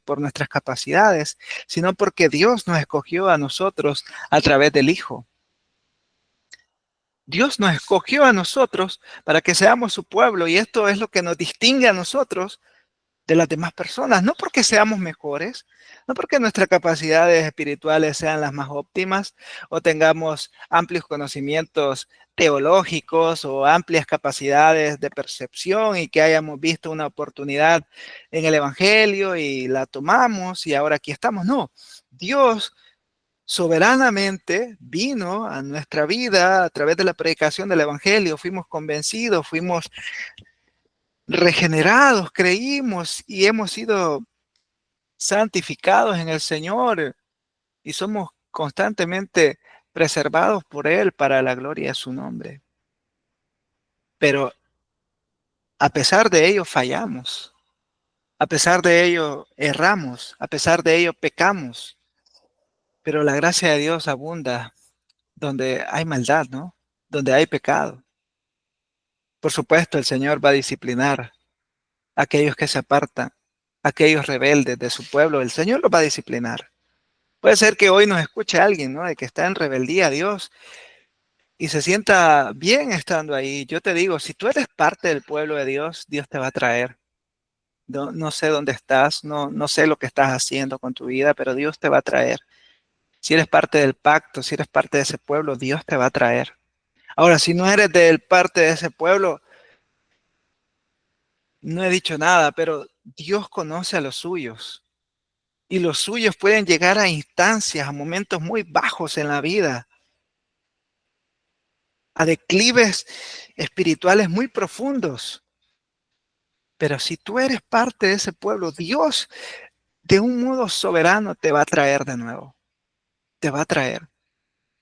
por nuestras capacidades, sino porque Dios nos escogió a nosotros a través del Hijo. Dios nos escogió a nosotros para que seamos su pueblo, y esto es lo que nos distingue a nosotros de las demás personas, no porque seamos mejores, no porque nuestras capacidades espirituales sean las más óptimas o tengamos amplios conocimientos teológicos o amplias capacidades de percepción y que hayamos visto una oportunidad en el Evangelio y la tomamos y ahora aquí estamos. No, Dios soberanamente vino a nuestra vida a través de la predicación del Evangelio, fuimos convencidos, fuimos regenerados, creímos y hemos sido santificados en el Señor y somos constantemente preservados por Él para la gloria de su nombre. Pero a pesar de ello fallamos, a pesar de ello erramos, a pesar de ello pecamos, pero la gracia de Dios abunda donde hay maldad, ¿no? Donde hay pecado. Por supuesto, el Señor va a disciplinar a aquellos que se apartan, a aquellos rebeldes de su pueblo. El Señor los va a disciplinar. Puede ser que hoy nos escuche alguien, ¿no? De que está en rebeldía a Dios y se sienta bien estando ahí. Yo te digo, si tú eres parte del pueblo de Dios, Dios te va a traer. No sé dónde estás, no sé lo que estás haciendo con tu vida, pero Dios te va a traer. Si eres parte del pacto, si eres parte de ese pueblo, Dios te va a traer. Ahora, si no eres parte de ese pueblo, no he dicho nada, pero Dios conoce a los suyos. Y los suyos pueden llegar a instancias, a momentos muy bajos en la vida, a declives espirituales muy profundos. Pero si tú eres parte de ese pueblo, Dios de un modo soberano te va a traer de nuevo. Te va a traer.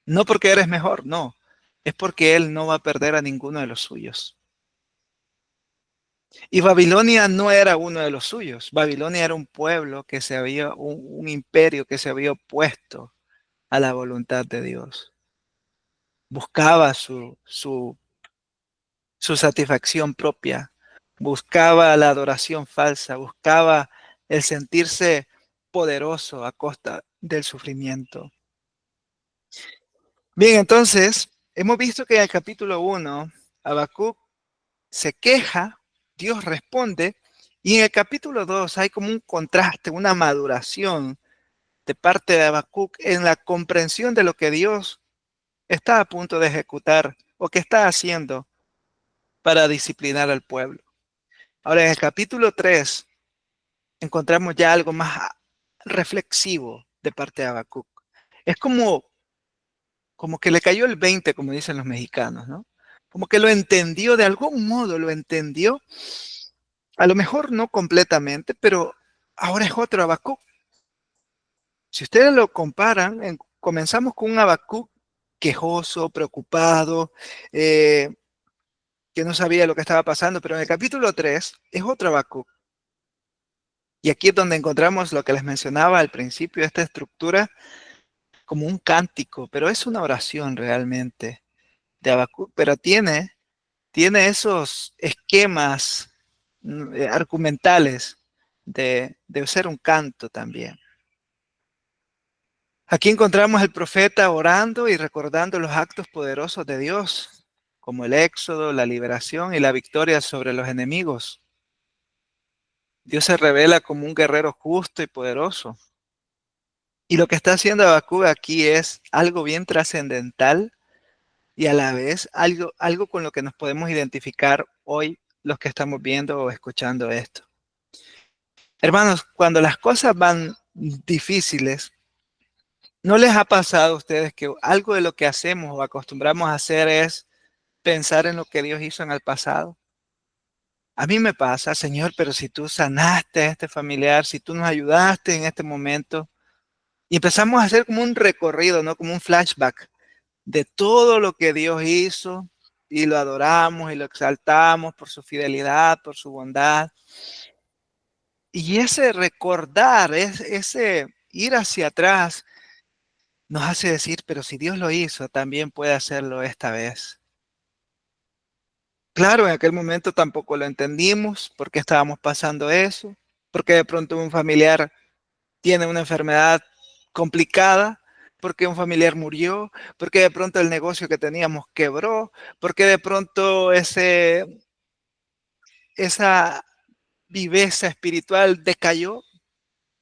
No porque eres mejor, no. Es porque Él no va a perder a ninguno de los suyos. Y Babilonia no era uno de los suyos. Babilonia era un pueblo que un imperio que se había opuesto a la voluntad de Dios. Buscaba su satisfacción propia, buscaba la adoración falsa, buscaba el sentirse poderoso a costa del sufrimiento. Bien, entonces, hemos visto que en el capítulo 1, Habacuc se queja, Dios responde, y en el capítulo 2 hay como un contraste, una maduración de parte de Habacuc en la comprensión de lo que Dios está a punto de ejecutar o que está haciendo para disciplinar al pueblo. Ahora, en el capítulo 3 encontramos ya algo más reflexivo de parte de Habacuc. Es como que le cayó el 20, como dicen los mexicanos, ¿no? Como que lo entendió, de algún modo lo entendió, a lo mejor no completamente, pero ahora es otro Habacuc. Si ustedes lo comparan, comenzamos con un Habacuc quejoso, preocupado, que no sabía lo que estaba pasando, pero en el capítulo 3 es otro Habacuc. Y aquí es donde encontramos lo que les mencionaba al principio, esta estructura como un cántico, pero es una oración realmente de Habacuc, pero tiene esos esquemas argumentales de ser un canto también. Aquí encontramos al profeta orando y recordando los actos poderosos de Dios, como el éxodo, la liberación y la victoria sobre los enemigos. Dios se revela como un guerrero justo y poderoso. Y lo que está haciendo Habacuc aquí es algo bien trascendental y a la vez algo con lo que nos podemos identificar hoy los que estamos viendo o escuchando esto. Hermanos, cuando las cosas van difíciles, ¿no les ha pasado a ustedes que algo de lo que hacemos o acostumbramos a hacer es pensar en lo que Dios hizo en el pasado? A mí me pasa, Señor, pero si tú sanaste a este familiar, si tú nos ayudaste en este momento, y empezamos a hacer como un recorrido, ¿no? Como un flashback de todo lo que Dios hizo y lo adoramos y lo exaltamos por su fidelidad, por su bondad. Y ese recordar, ese ir hacia atrás nos hace decir, pero si Dios lo hizo, también puede hacerlo esta vez. Claro, en aquel momento tampoco lo entendimos, por qué estábamos pasando eso, porque de pronto un familiar tiene una enfermedad complicada, porque un familiar murió, porque de pronto el negocio que teníamos quebró, porque de pronto esa viveza espiritual decayó,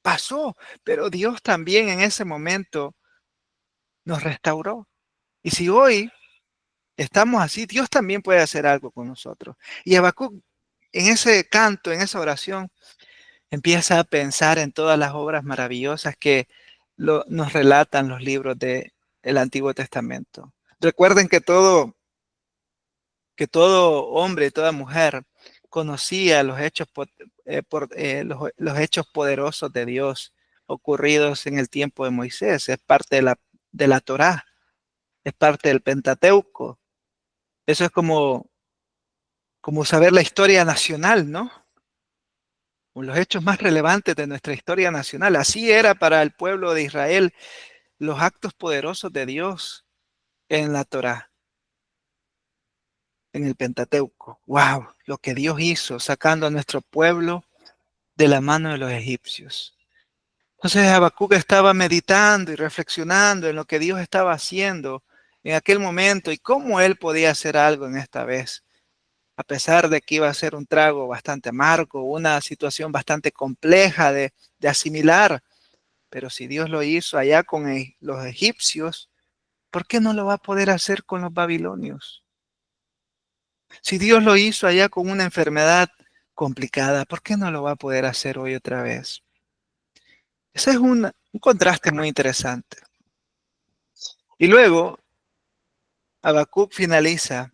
pasó, pero Dios también en ese momento nos restauró. Y si hoy estamos así, Dios también puede hacer algo con nosotros. Y Habacuc, en ese canto, en esa oración, empieza a pensar en todas las obras maravillosas que nos relatan los libros del Antiguo Testamento. Recuerden que todo hombre y toda mujer conocía los hechos, los hechos poderosos de Dios ocurridos en el tiempo de Moisés. Es parte de la Torá, es parte del Pentateuco. Eso es como saber la historia nacional, ¿no? Los hechos más relevantes de nuestra historia nacional. Así era para el pueblo de Israel los actos poderosos de Dios en la Torá, en el Pentateuco. ¡Wow! Lo que Dios hizo sacando a nuestro pueblo de la mano de los egipcios. Entonces Habacuc estaba meditando y reflexionando en lo que Dios estaba haciendo en aquel momento y cómo él podía hacer algo en esta vez, a pesar de que iba a ser un trago bastante amargo, una situación bastante compleja de asimilar. Pero si Dios lo hizo allá con los egipcios, ¿por qué no lo va a poder hacer con los babilonios? Si Dios lo hizo allá con una enfermedad complicada, ¿por qué no lo va a poder hacer hoy otra vez? Ese es un contraste muy interesante. Y luego, Habacuc finaliza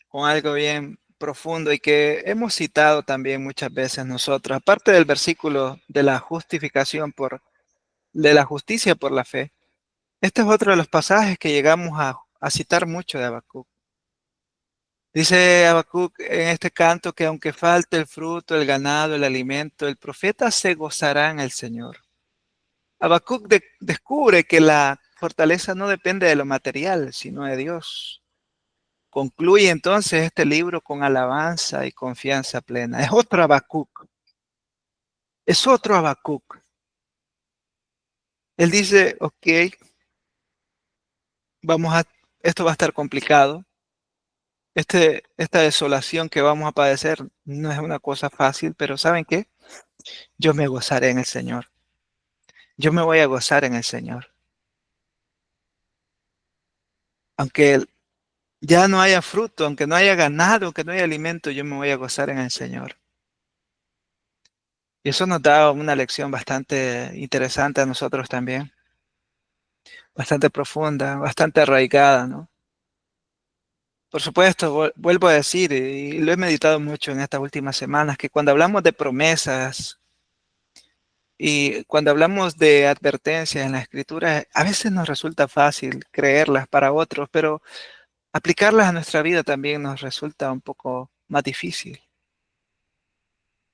con algo bien profundo y que hemos citado también muchas veces nosotros, aparte del versículo de la justificación de la justicia por la fe. Este es otro de los pasajes que llegamos a citar mucho de Habacuc. Dice Habacuc en este canto que aunque falte el fruto, el ganado, el alimento, el profeta se gozará en el Señor. Habacuc descubre que la fortaleza no depende de lo material, sino de Dios. Concluye entonces este libro con alabanza y confianza plena. Es otro Habacuc. Es otro Habacuc. Él dice, ok, esto va a estar complicado. Esta desolación que vamos a padecer no es una cosa fácil, pero ¿saben qué? Yo me gozaré en el Señor. Yo me voy a gozar en el Señor. Aunque ya no haya fruto, aunque no haya ganado, aunque no haya alimento, yo me voy a gozar en el Señor. Y eso nos da una lección bastante interesante a nosotros también, bastante profunda, bastante arraigada, ¿no? Por supuesto, vuelvo a decir, y lo he meditado mucho en estas últimas semanas, que cuando hablamos de promesas y cuando hablamos de advertencias en la Escritura, a veces nos resulta fácil creerlas para otros, pero aplicarlas a nuestra vida también nos resulta un poco más difícil.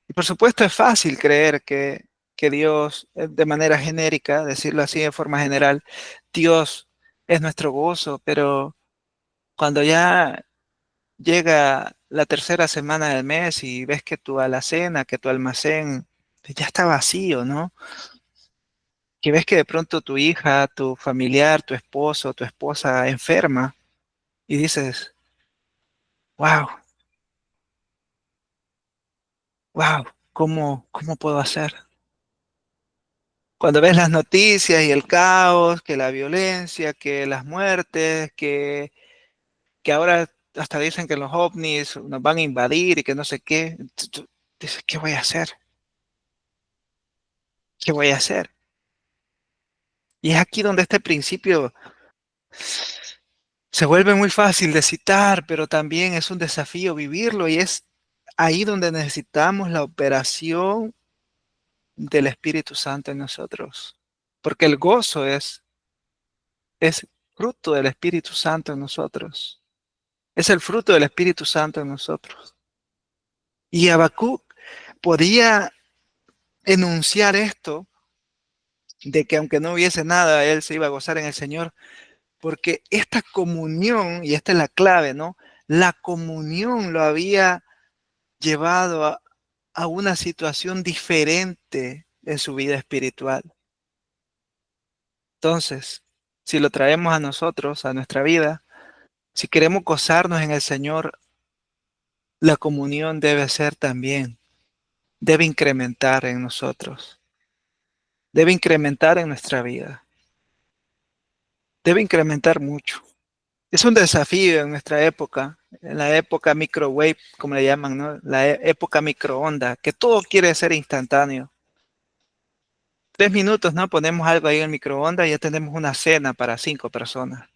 Y por supuesto es fácil creer que Dios, de manera genérica, decirlo así de forma general, Dios es nuestro gozo, pero cuando ya llega la tercera semana del mes y ves que tu alacena, que tu almacén ya está vacío, ¿no? Que ves que de pronto tu hija, tu familiar, tu esposo, tu esposa enferma y dices, wow, wow, ¿cómo puedo hacer? Cuando ves las noticias y el caos, que la violencia, que las muertes, que ahora hasta dicen que los ovnis nos van a invadir y que no sé qué, tú dices, ¿qué voy a hacer? ¿Qué voy a hacer? Y es aquí donde este principio se vuelve muy fácil de citar, pero también es un desafío vivirlo y es ahí donde necesitamos la operación del Espíritu Santo en nosotros. Porque el gozo es fruto del Espíritu Santo en nosotros. Es el fruto del Espíritu Santo en nosotros. Y Habacuc podía enunciar esto de que aunque no hubiese nada, él se iba a gozar en el Señor, porque esta comunión, y esta es la clave, ¿no? La comunión lo había llevado a una situación diferente en su vida espiritual. Entonces, si lo traemos a nosotros, a nuestra vida, si queremos gozarnos en el Señor, la comunión debe ser también, debe incrementar en nosotros, debe incrementar en nuestra vida, debe incrementar mucho. Es un desafío en nuestra época, en la época microwave, como le llaman, ¿no? La época microonda, que todo quiere ser instantáneo. 3 minutos, ¿no? Ponemos algo ahí en el microondas y ya tenemos una cena para 5 personas.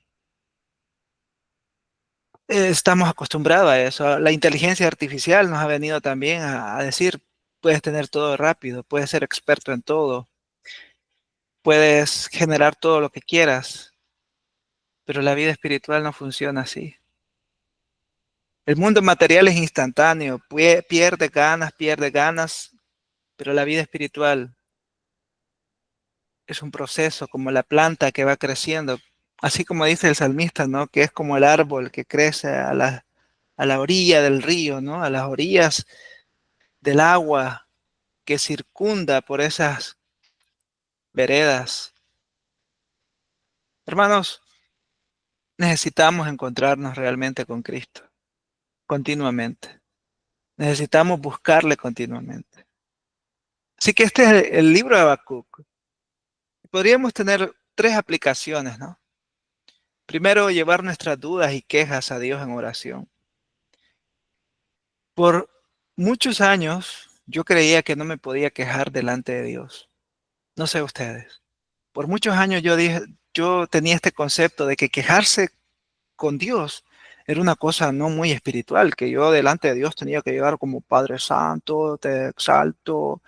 Estamos acostumbrados a eso. La inteligencia artificial nos ha venido también a decir, puedes tener todo rápido, puedes ser experto en todo, puedes generar todo lo que quieras, pero la vida espiritual no funciona así. El mundo material es instantáneo, pierde ganas, pero la vida espiritual es un proceso como la planta que va creciendo, así como dice el salmista, ¿no? Que es como el árbol que crece a la orilla del río, ¿no? A las orillas del agua que circunda por esas veredas. Hermanos, necesitamos encontrarnos realmente con Cristo, continuamente. Necesitamos buscarle continuamente. Así que este es el libro de Habacuc. Podríamos tener 3 aplicaciones, ¿no? Primero, llevar nuestras dudas y quejas a Dios en oración. Por muchos años yo creía que no me podía quejar delante de Dios. No sé ustedes. Por muchos años yo tenía este concepto de que quejarse con Dios era una cosa no muy espiritual, que yo delante de Dios tenía que llegar como Padre Santo, te exalto,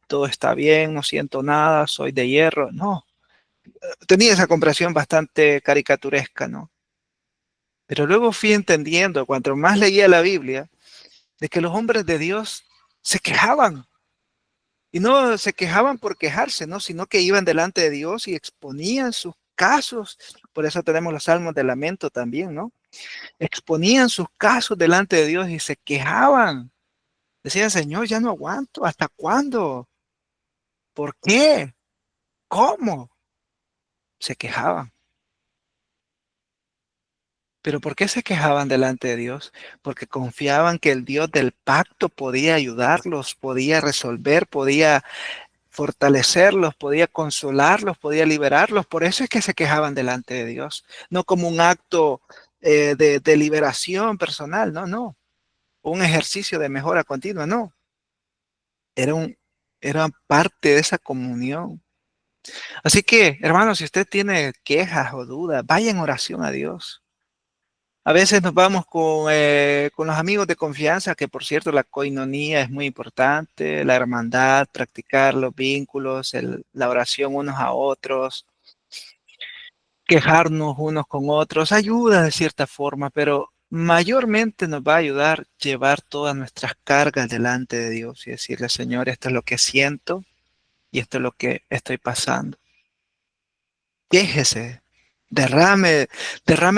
todo está bien, no siento nada, soy de hierro. No, tenía esa comprensión bastante caricaturesca, ¿no? Pero luego fui entendiendo, cuanto más leía la Biblia, de que los hombres de Dios se quejaban. Y no se quejaban por quejarse, ¿no? Sino que iban delante de Dios y exponían sus casos. Por eso tenemos los salmos de lamento también, ¿no? Exponían sus casos delante de Dios y se quejaban. Decían, Señor, ya no aguanto. ¿Hasta cuándo? ¿Por qué? ¿Cómo? Se quejaban. ¿Pero por qué se quejaban delante de Dios? Porque confiaban que el Dios del pacto podía ayudarlos, podía resolver, podía fortalecerlos, podía consolarlos, podía liberarlos. Por eso es que se quejaban delante de Dios. No como un acto de liberación personal, no, no. Un ejercicio de mejora continua, no. Era era parte de esa comunión. Así que, hermanos, si usted tiene quejas o dudas, vaya en oración a Dios. A veces nos vamos con los amigos de confianza, que por cierto la coinonía es muy importante, la hermandad, practicar los vínculos, la oración unos a otros, quejarnos unos con otros, ayuda de cierta forma, pero mayormente nos va a ayudar llevar todas nuestras cargas delante de Dios y decirle, Señor, esto es lo que siento y esto es lo que estoy pasando. Quéjese, derrame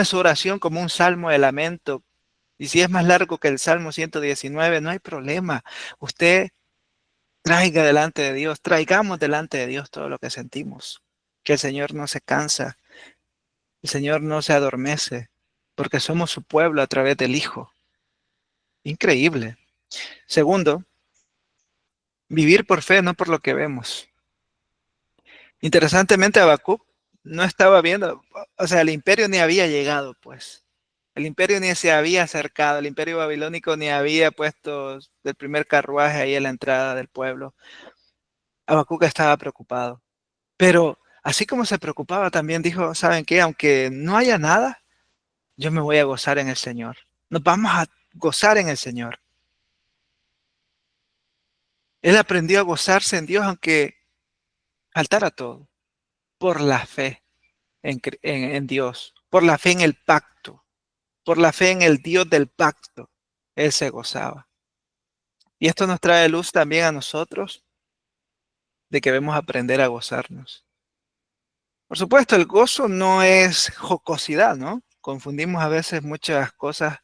su oración como un salmo de lamento. Y si es más largo que el Salmo 119, no hay problema. Usted traiga delante de Dios, traigamos delante de Dios todo lo que sentimos. Que el Señor no se cansa, el Señor no se adormece, porque somos su pueblo a través del Hijo. Increíble. Segundo, vivir por fe, no por lo que vemos. Interesantemente, Habacuc no estaba viendo, o sea, el imperio ni había llegado, pues. El imperio ni se había acercado, el imperio babilónico ni había puesto el primer carruaje ahí en la entrada del pueblo. Habacuc estaba preocupado, pero así como se preocupaba, también dijo, ¿saben qué? Aunque no haya nada, yo me voy a gozar en el Señor. Nos vamos a gozar en el Señor. Él aprendió a gozarse en Dios, aunque faltara todo, por la fe en Dios, por la fe en el pacto, por la fe en el Dios del pacto. Él se gozaba. Y esto nos trae luz también a nosotros de que debemos aprender a gozarnos. Por supuesto, el gozo no es jocosidad, ¿no? Confundimos a veces muchas cosas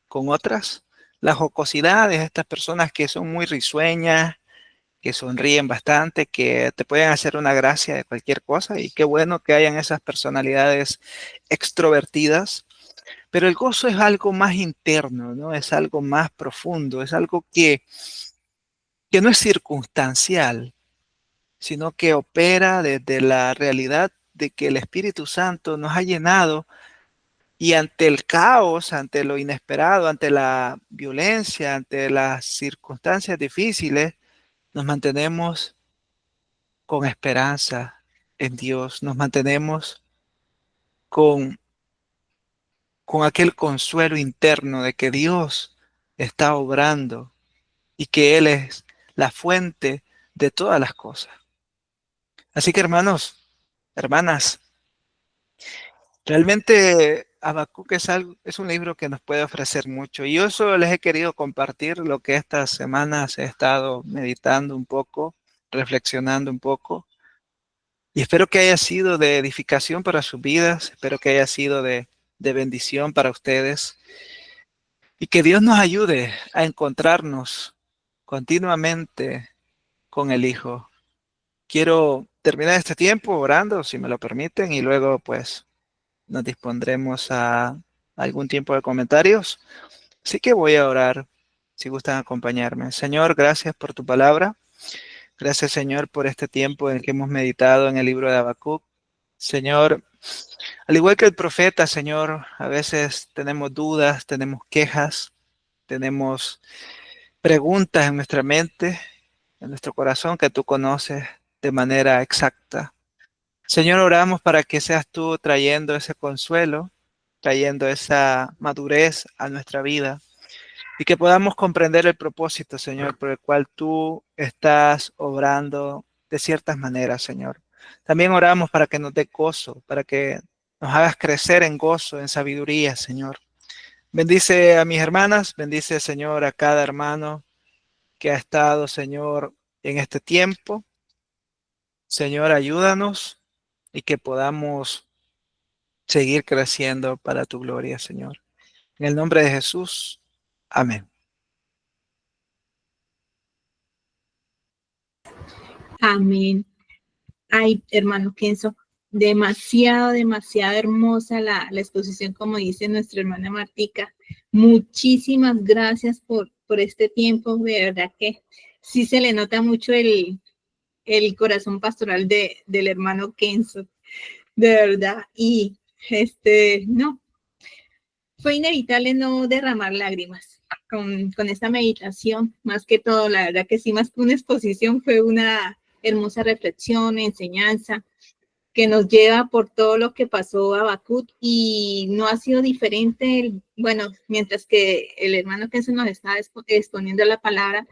con otras. La jocosidad es estas personas que son muy risueñas, que sonríen bastante, que te pueden hacer una gracia de cualquier cosa, y qué bueno que hayan esas personalidades extrovertidas, pero el gozo es algo más interno, ¿no? Es algo más profundo, es algo que no es circunstancial, sino que opera desde la realidad de que el Espíritu Santo nos ha llenado, y ante el caos, ante lo inesperado, ante la violencia, ante las circunstancias difíciles, nos mantenemos con esperanza en Dios, nos mantenemos con, con aquel consuelo interno de que Dios está obrando y que Él es la fuente de todas las cosas. Así que hermanos, hermanas, realmente Habacuc es un libro que nos puede ofrecer mucho. Y yo solo les he querido compartir lo que estas semanas he estado meditando un poco, reflexionando un poco. Y espero que haya sido de edificación para sus vidas, espero que haya sido de bendición para ustedes. Y que Dios nos ayude a encontrarnos continuamente con el Hijo. Quiero terminar este tiempo orando, si me lo permiten, y luego pues nos dispondremos a algún tiempo de comentarios. Así que voy a orar, si gustan acompañarme. Señor, gracias por tu palabra. Gracias, Señor, por este tiempo en el que hemos meditado en el libro de Habacuc. Señor, al igual que el profeta, Señor, a veces tenemos dudas, tenemos quejas, tenemos preguntas en nuestra mente, en nuestro corazón, que tú conoces de manera exacta. Señor, oramos para que seas tú trayendo ese consuelo, trayendo esa madurez a nuestra vida, y que podamos comprender el propósito, Señor, por el cual tú estás obrando de ciertas maneras, Señor. También oramos para que nos dé gozo, para que nos hagas crecer en gozo, en sabiduría, Señor. Bendice a mis hermanas, bendice, Señor, a cada hermano que ha estado, Señor, en este tiempo. Señor, ayúdanos y que podamos seguir creciendo para tu gloria, Señor. En el nombre de Jesús, amén. Amén. Ay, hermano Kenzo, demasiado hermosa la exposición, como dice nuestra hermana Martica. Muchísimas gracias por este tiempo. De verdad que sí se le nota mucho el corazón pastoral del hermano Kenzo, de verdad. Y no, fue inevitable no derramar lágrimas con esta meditación, más que todo, la verdad que sí, más que una exposición, fue una hermosa reflexión, enseñanza, que nos lleva por todo lo que pasó a Habacuc, y no ha sido diferente. Bueno, mientras que el hermano Kenzo nos está exponiendo la palabra,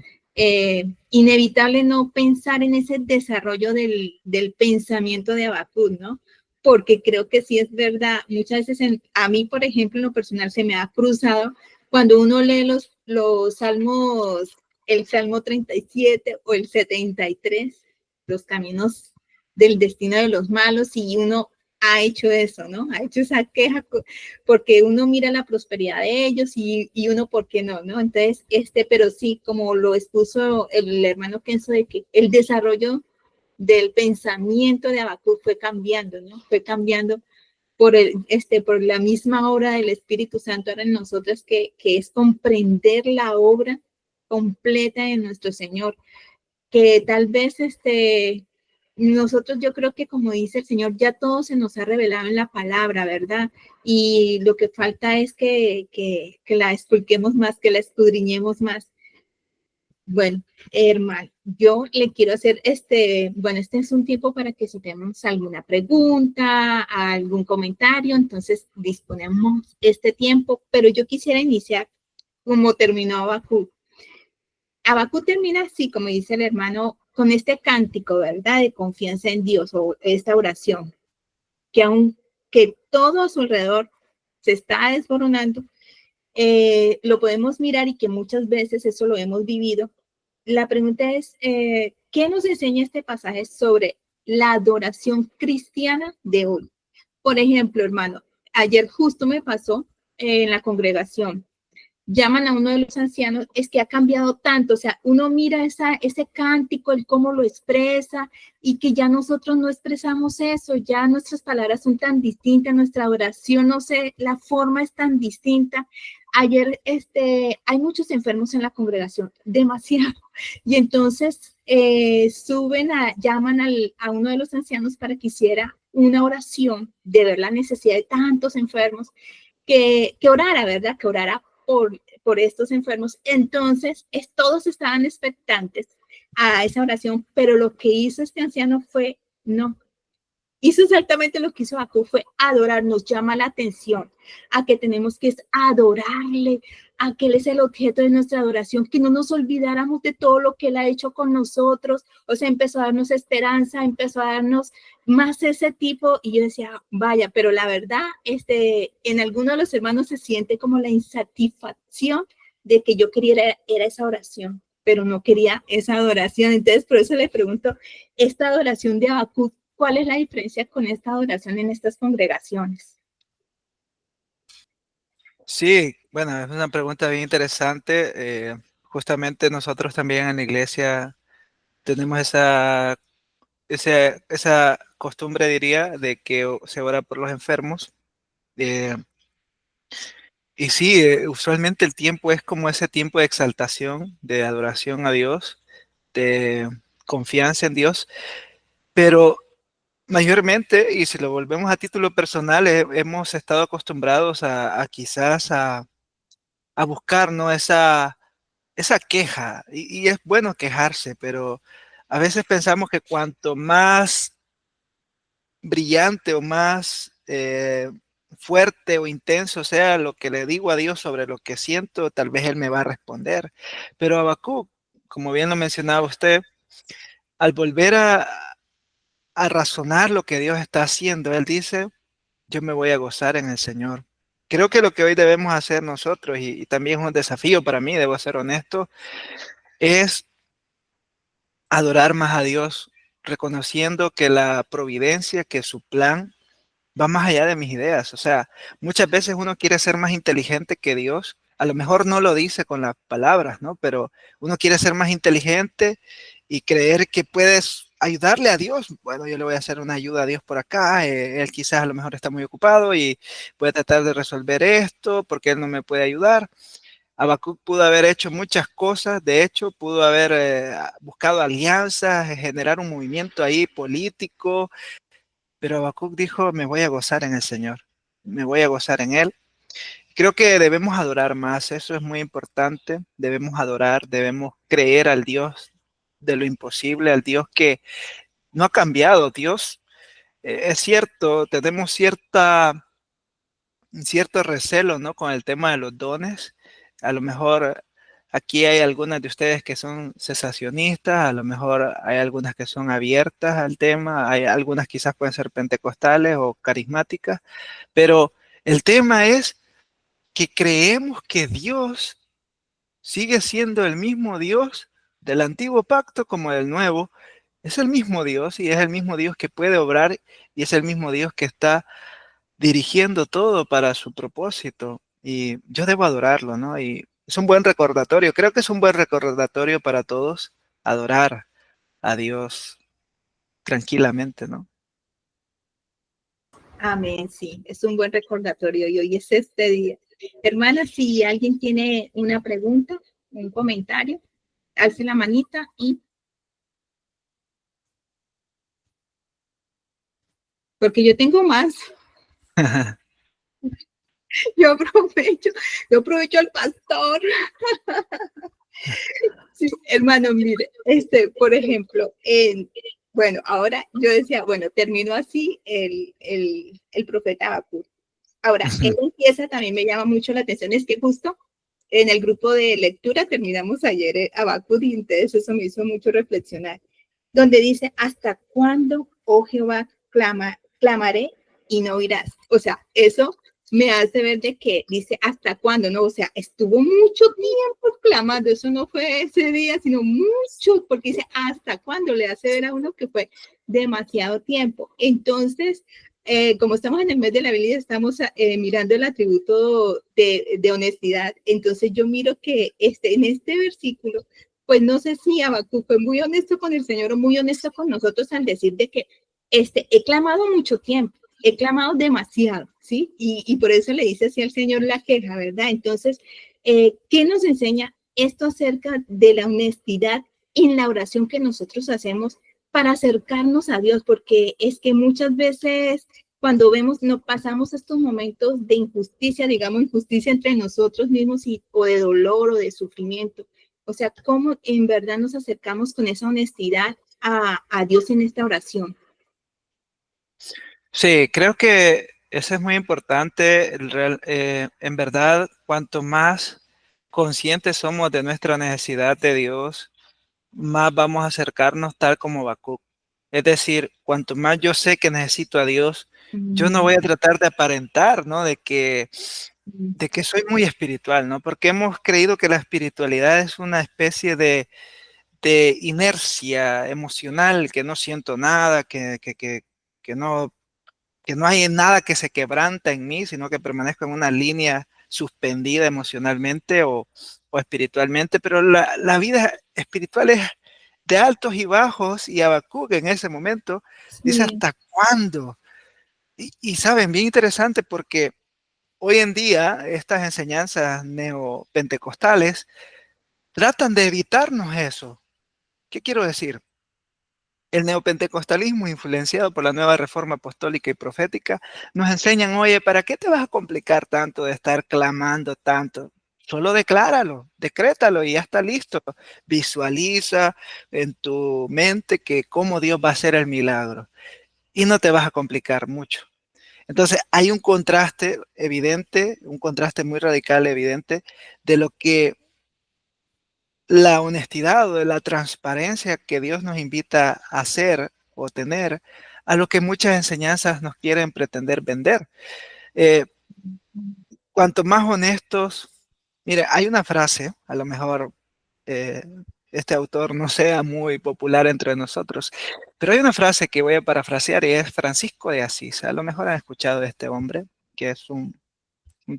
inevitable no pensar en ese desarrollo del pensamiento de Habacuc, ¿no? Porque creo que sí es verdad. Muchas veces a mí, por ejemplo, en lo personal se me ha cruzado cuando uno lee los salmos, el Salmo 37 o el 73, los caminos del destino de los malos, y uno ha hecho eso, ¿no? Ha hecho esa queja porque uno mira la prosperidad de ellos y uno, ¿por qué no? ¿No? Entonces, pero sí, como lo expuso el hermano Kenzo, de que el desarrollo del pensamiento de Habacuc fue cambiando, ¿no? Fue cambiando por la misma obra del Espíritu Santo ahora en nosotros, que es comprender la obra completa de nuestro Señor, que tal vez nosotros, yo creo que, como dice el Señor, ya todo se nos ha revelado en la palabra, ¿verdad? Y lo que falta es que la expliquemos más, que la escudriñemos más. Bueno, hermano, yo le quiero hacer bueno, este es un tiempo para que si tenemos alguna pregunta, algún comentario, entonces disponemos este tiempo, pero yo quisiera iniciar como terminó Habacuc. Habacuc termina así, como dice el hermano, con este cántico, ¿verdad? De confianza en Dios, o esta oración, que aunque todo a su alrededor se está desmoronando, lo podemos mirar, y que muchas veces eso lo hemos vivido. La pregunta es, ¿qué nos enseña este pasaje sobre la adoración cristiana de hoy. Por ejemplo, hermano, ayer justo me pasó en la congregación. Llaman a uno de los ancianos, es que ha cambiado tanto, o sea, uno mira ese cántico, el cómo lo expresa, y que ya nosotros no expresamos eso, ya nuestras palabras son tan distintas, nuestra oración, no sé, la forma es tan distinta. Ayer, hay muchos enfermos en la congregación, demasiado, y entonces llaman a uno de los ancianos para que hiciera una oración de ver la necesidad de tantos enfermos, que orara, ¿verdad? Que orara por estos enfermos. Entonces, todos estaban expectantes a esa oración, pero lo que hizo este anciano fue, no, hizo exactamente lo que hizo Habacuc, fue adorar. Nos llama la atención a que tenemos que adorarle, a que Él es el objeto de nuestra adoración, que no nos olvidáramos de todo lo que Él ha hecho con nosotros. O sea, empezó a darnos esperanza, empezó a darnos más ese tipo, y yo decía, vaya, pero la verdad, en algunos de los hermanos se siente como la insatisfacción de que yo quería era esa oración, pero no quería esa adoración. Entonces, por eso le pregunto, esta adoración de Habacuc, ¿cuál es la diferencia con esta adoración en estas congregaciones? Sí, bueno, es una pregunta bien interesante. Justamente nosotros también en la iglesia tenemos esa costumbre, diría, de que se ora por los enfermos. Eh, y sí, usualmente el tiempo es como ese tiempo de exaltación, de adoración a Dios, de confianza en Dios, pero mayormente, y si lo volvemos a título personal, hemos estado acostumbrados a quizás a buscar, ¿no? Esa queja, y es bueno quejarse, pero a veces pensamos que cuanto más brillante o más fuerte o intenso sea lo que le digo a Dios sobre lo que siento, tal vez Él me va a responder. Pero Habacuc, como bien lo mencionaba usted, al volver a razonar lo que Dios está haciendo, Él dice, yo me voy a gozar en el Señor. Creo que lo que hoy debemos hacer nosotros, y también es un desafío para mí, debo ser honesto, es adorar más a Dios, reconociendo que la providencia, que su plan va más allá de mis ideas. O sea, muchas veces uno quiere ser más inteligente que Dios. A lo mejor no lo dice con las palabras, ¿no? Pero uno quiere ser más inteligente y creer que puedes ayudarle a Dios. Bueno, yo le voy a hacer una ayuda a Dios por acá. Él quizás a lo mejor está muy ocupado y puede tratar de resolver esto porque él no me puede ayudar. Habacuc pudo haber hecho muchas cosas, de hecho, pudo haber buscado alianzas, generar un movimiento ahí político, pero Habacuc dijo, me voy a gozar en el Señor, me voy a gozar en Él. Creo que debemos adorar más, eso es muy importante, debemos adorar, debemos creer al Dios de lo imposible, al Dios que no ha cambiado. Dios, es cierto, tenemos cierto recelo, ¿no? Con el tema de los dones. A lo mejor aquí hay algunas de ustedes que son cesacionistas, a lo mejor hay algunas que son abiertas al tema, hay algunas quizás pueden ser pentecostales o carismáticas, pero el tema es que creemos que Dios sigue siendo el mismo Dios del antiguo pacto como del nuevo. Es el mismo Dios y es el mismo Dios que puede obrar y es el mismo Dios que está dirigiendo todo para su propósito, y yo debo adorarlo, ¿no? Y es un buen recordatorio, creo que es un buen recordatorio para todos, adorar a Dios tranquilamente, ¿no? Amén, sí, es un buen recordatorio y hoy es este día. Hermana, si alguien tiene una pregunta, un comentario, alce la manita y... Porque yo tengo más. Yo aprovecho al pastor. Sí, hermano, mire, por ejemplo, bueno, ahora yo decía, bueno, terminó así el profeta Habacuc. Ahora, él empieza, también me llama mucho la atención, es que justo en el grupo de lectura terminamos ayer Habacuc, y entonces eso me hizo mucho reflexionar, donde dice, ¿hasta cuándo, oh Jehová, clamaré y no oirás? O sea, eso me hace ver de que dice hasta cuándo, ¿no? O sea, estuvo mucho tiempo clamando, eso no fue ese día, sino mucho, porque dice hasta cuándo, le hace ver a uno que fue demasiado tiempo. Entonces, como estamos en el mes de la Biblia, estamos mirando el atributo de honestidad. Entonces yo miro que en este versículo, pues no sé si Habacuc fue muy honesto con el Señor o muy honesto con nosotros al decir de que he clamado mucho tiempo, he clamado demasiado, ¿sí? Y por eso le dice así al Señor la queja, ¿verdad? Entonces, ¿qué nos enseña esto acerca de la honestidad en la oración que nosotros hacemos para acercarnos a Dios? Porque es que muchas veces cuando vemos, no pasamos estos momentos de injusticia, digamos, injusticia entre nosotros mismos o de dolor o de sufrimiento. O sea, ¿cómo en verdad nos acercamos con esa honestidad a Dios en esta oración? Sí, creo que eso es muy importante. En verdad, cuanto más conscientes somos de nuestra necesidad de Dios, más vamos a acercarnos tal como Habacuc. Es decir, cuanto más yo sé que necesito a Dios, yo no voy a tratar de aparentar, ¿no? De que soy muy espiritual, ¿no? Porque hemos creído que la espiritualidad es una especie de inercia emocional, que no siento nada, que no que no hay nada que se quebranta en mí, sino que permanezco en una línea suspendida emocionalmente o espiritualmente, pero la vida espiritual es de altos y bajos, y Habacuc en ese momento dice, Sí. ¿hasta cuándo? Y saben, bien interesante porque hoy en día estas enseñanzas neopentecostales tratan de evitarnos eso. ¿Qué quiero decir? El neopentecostalismo, influenciado por la nueva reforma apostólica y profética, nos enseñan, oye, ¿para qué te vas a complicar tanto de estar clamando tanto? Solo decláralo, decrétalo y ya está listo. Visualiza en tu mente que cómo Dios va a hacer el milagro y no te vas a complicar mucho. Entonces hay un contraste evidente, un contraste muy radical evidente de lo que la honestidad o de la transparencia que Dios nos invita a hacer o tener, a lo que muchas enseñanzas nos quieren pretender vender. Eh, Cuanto más honestos, mire, hay una frase, a lo mejor eh, este autor no sea muy popular entre nosotros, pero hay una frase que voy a parafrasear y es Francisco de Asís. A lo mejor han escuchado de este hombre, que es un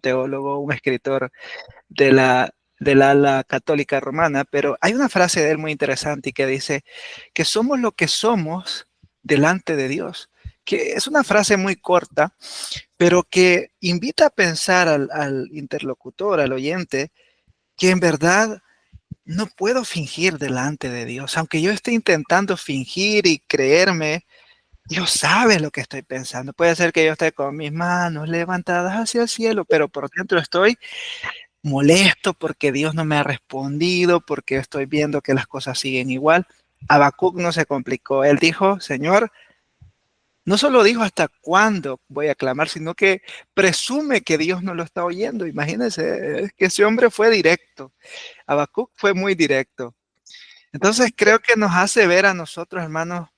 teólogo, un escritor del ala católica romana, pero hay una frase de él muy interesante que dice que somos lo que somos delante de Dios, que es una frase muy corta, pero que invita a pensar al interlocutor, al oyente, que en verdad no puedo fingir delante de Dios, aunque yo esté intentando fingir y creerme. Dios sabe lo que estoy pensando. Puede ser que yo esté con mis manos levantadas hacia el cielo, pero por dentro estoy molesto porque Dios no me ha respondido, porque estoy viendo que las cosas siguen igual. Habacuc no se complicó. Él dijo, Señor, no solo dijo hasta cuándo voy a clamar, sino que presume que Dios no lo está oyendo. Imagínense, es que ese hombre fue directo. Habacuc fue muy directo. Entonces creo que nos hace ver a nosotros, hermanos,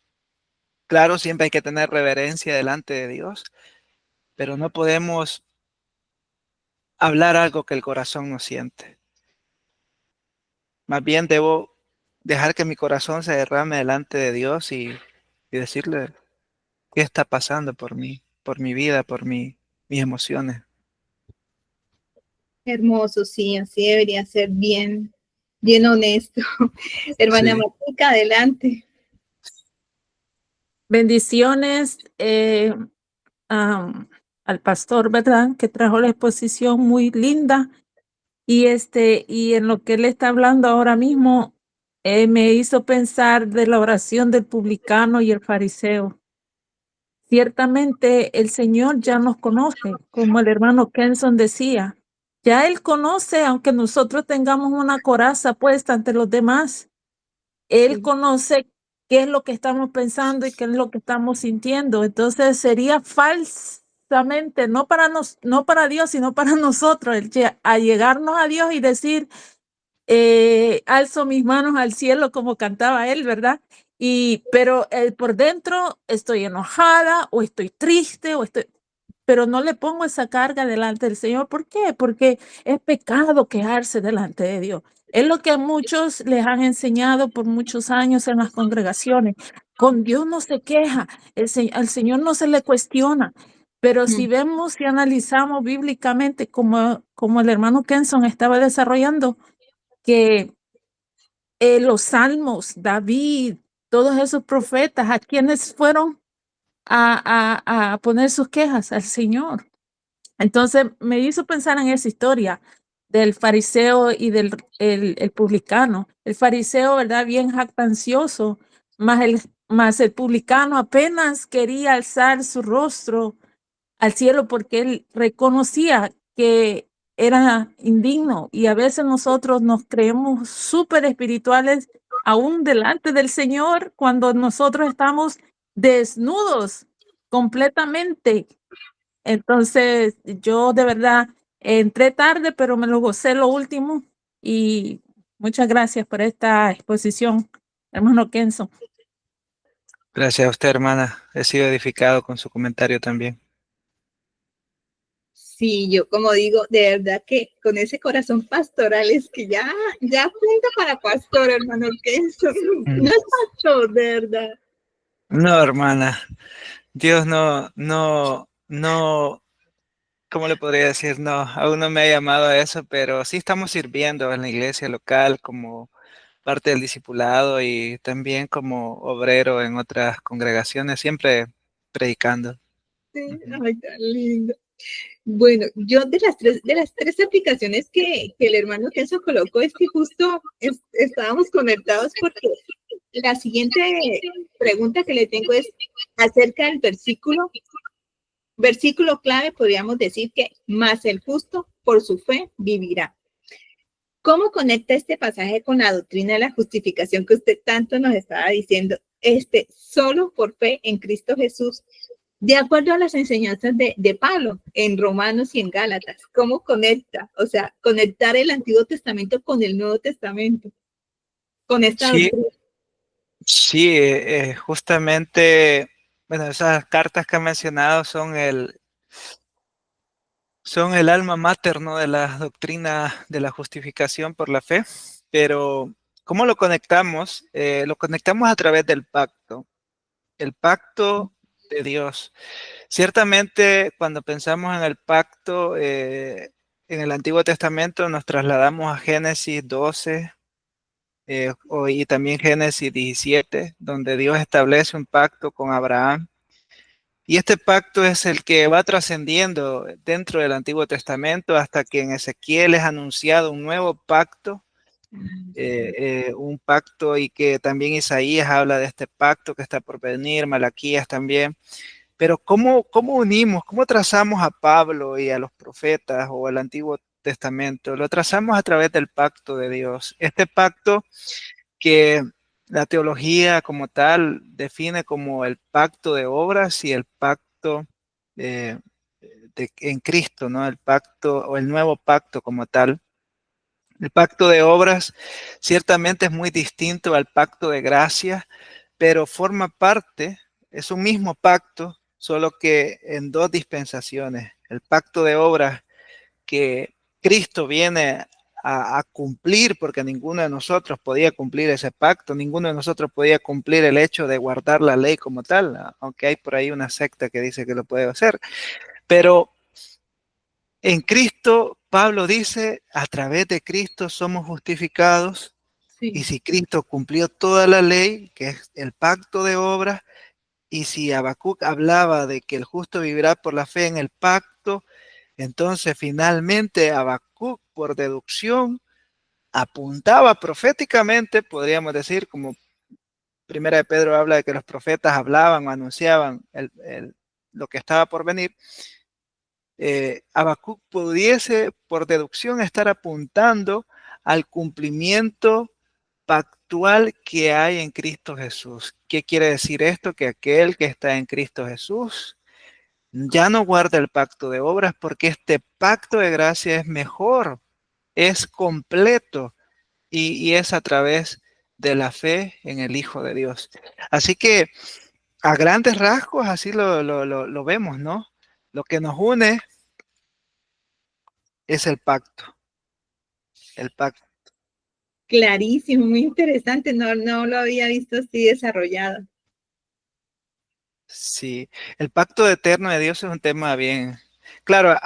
claro, siempre hay que tener reverencia delante de Dios, pero no podemos hablar algo que el corazón no siente. Más bien debo dejar que mi corazón se derrame delante de Dios y decirle qué está pasando por mí, por mi vida, mis emociones. Hermoso, sí, así debería ser bien, bien honesto. Hermana Sí, Matica, adelante. Bendiciones al pastor, ¿verdad? Que trajo la exposición muy linda. Y en lo que él está hablando ahora mismo, me hizo pensar de la oración del publicano y el fariseo. Ciertamente el Señor ya nos conoce, como el hermano Kenson decía. Ya Él conoce, aunque nosotros tengamos una coraza puesta ante los demás. Él conoce qué es lo que estamos pensando y qué es lo que estamos sintiendo. Entonces sería falsamente, no para Dios, sino para nosotros, allegarnos a Dios y decir, alzo mis manos al cielo como cantaba él, ¿verdad? Pero por dentro estoy enojada o estoy triste pero no le pongo esa carga delante del Señor. ¿Por qué? Porque es pecado quejarse delante de Dios. Es lo que a muchos les han enseñado por muchos años en las congregaciones. Con Dios no se queja, al Señor no se le cuestiona. Pero si vemos y analizamos bíblicamente, como el hermano Kenson estaba desarrollando, que los salmos, David, todos esos profetas, ¿a quienes fueron a poner sus quejas? Al Señor. Entonces me hizo pensar en esa historia del fariseo y del el publicano. El fariseo, ¿verdad? Bien jactancioso, más el publicano apenas quería alzar su rostro al cielo porque él reconocía que era indigno, y a veces nosotros nos creemos súper espirituales aún delante del Señor cuando nosotros estamos desnudos completamente. Entonces yo de verdad entré tarde, pero me lo gocé lo último, y muchas gracias por esta exposición, hermano Kenzo. Gracias a usted, hermana. He sido edificado con su comentario también. Sí, yo como digo, de verdad que con ese corazón pastoral es que ya apunta para pastor, hermano Kenzo. No es pastor, de verdad. No, hermana. Dios ¿cómo le podría decir? No, aún no me ha llamado a eso, pero sí estamos sirviendo en la iglesia local como parte del discipulado y también como obrero en otras congregaciones, siempre predicando. Sí, ay, tan lindo. Bueno, yo de las tres aplicaciones que el hermano Kenzo colocó, es que justo estábamos conectados porque la siguiente pregunta que le tengo es acerca del versículo clave, podríamos decir que más el justo por su fe vivirá. ¿Cómo conecta este pasaje con la doctrina de la justificación que usted tanto nos estaba diciendo? Solo por fe en Cristo Jesús, de acuerdo a las enseñanzas de Pablo en Romanos y en Gálatas. ¿Cómo conecta? O sea, conectar el Antiguo Testamento con el Nuevo Testamento, con esta Sí, doctrina. sí, justamente, bueno, esas cartas que ha mencionado son el alma mater, ¿no? De la doctrina de la justificación por la fe, pero ¿cómo lo conectamos? Lo conectamos a través del pacto, el pacto de Dios. Ciertamente, cuando pensamos en el pacto en el Antiguo Testamento, nos trasladamos a Génesis 12 y también Génesis 17, donde Dios establece un pacto con Abraham. Y este pacto es el que va trascendiendo dentro del Antiguo Testamento hasta que en Ezequiel es anunciado un nuevo pacto, un pacto, y que también Isaías habla de este pacto que está por venir, Malaquías también. Pero ¿cómo unimos, cómo trazamos a Pablo y a los profetas o al Antiguo Testamento? Lo trazamos a través del pacto de Dios. Este pacto que la teología como tal define como el pacto de obras y el pacto en Cristo, ¿no? El pacto o el nuevo pacto como tal. El pacto de obras ciertamente es muy distinto al pacto de gracia, pero forma parte, es un mismo pacto, solo que en dos dispensaciones. El pacto de obras que Cristo viene a cumplir, porque ninguno de nosotros podía cumplir ese pacto, ninguno de nosotros podía cumplir el hecho de guardar la ley como tal, aunque hay por ahí una secta que dice que lo puede hacer. Pero en Cristo, Pablo dice, a través de Cristo somos justificados. Sí. Y si Cristo cumplió toda la ley, que es el pacto de obras, y si Habacuc hablaba de que el justo vivirá por la fe en el pacto, entonces finalmente Habacuc, por deducción, apuntaba proféticamente, podríamos decir, como Primera de Pedro habla de que los profetas hablaban o anunciaban lo que estaba por venir. Habacuc pudiese, por deducción, estar apuntando al cumplimiento pactual que hay en Cristo Jesús. ¿Qué quiere decir esto? Que aquel que está en Cristo Jesús ya no guarda el pacto de obras, porque este pacto de gracia es mejor, es completo y es a través de la fe en el Hijo de Dios. Así que a grandes rasgos así lo vemos, ¿no? Lo que nos une es el pacto. El pacto. Clarísimo, muy interesante. No lo había visto así desarrollado. Sí, el pacto eterno de Dios es un tema bien. Claro,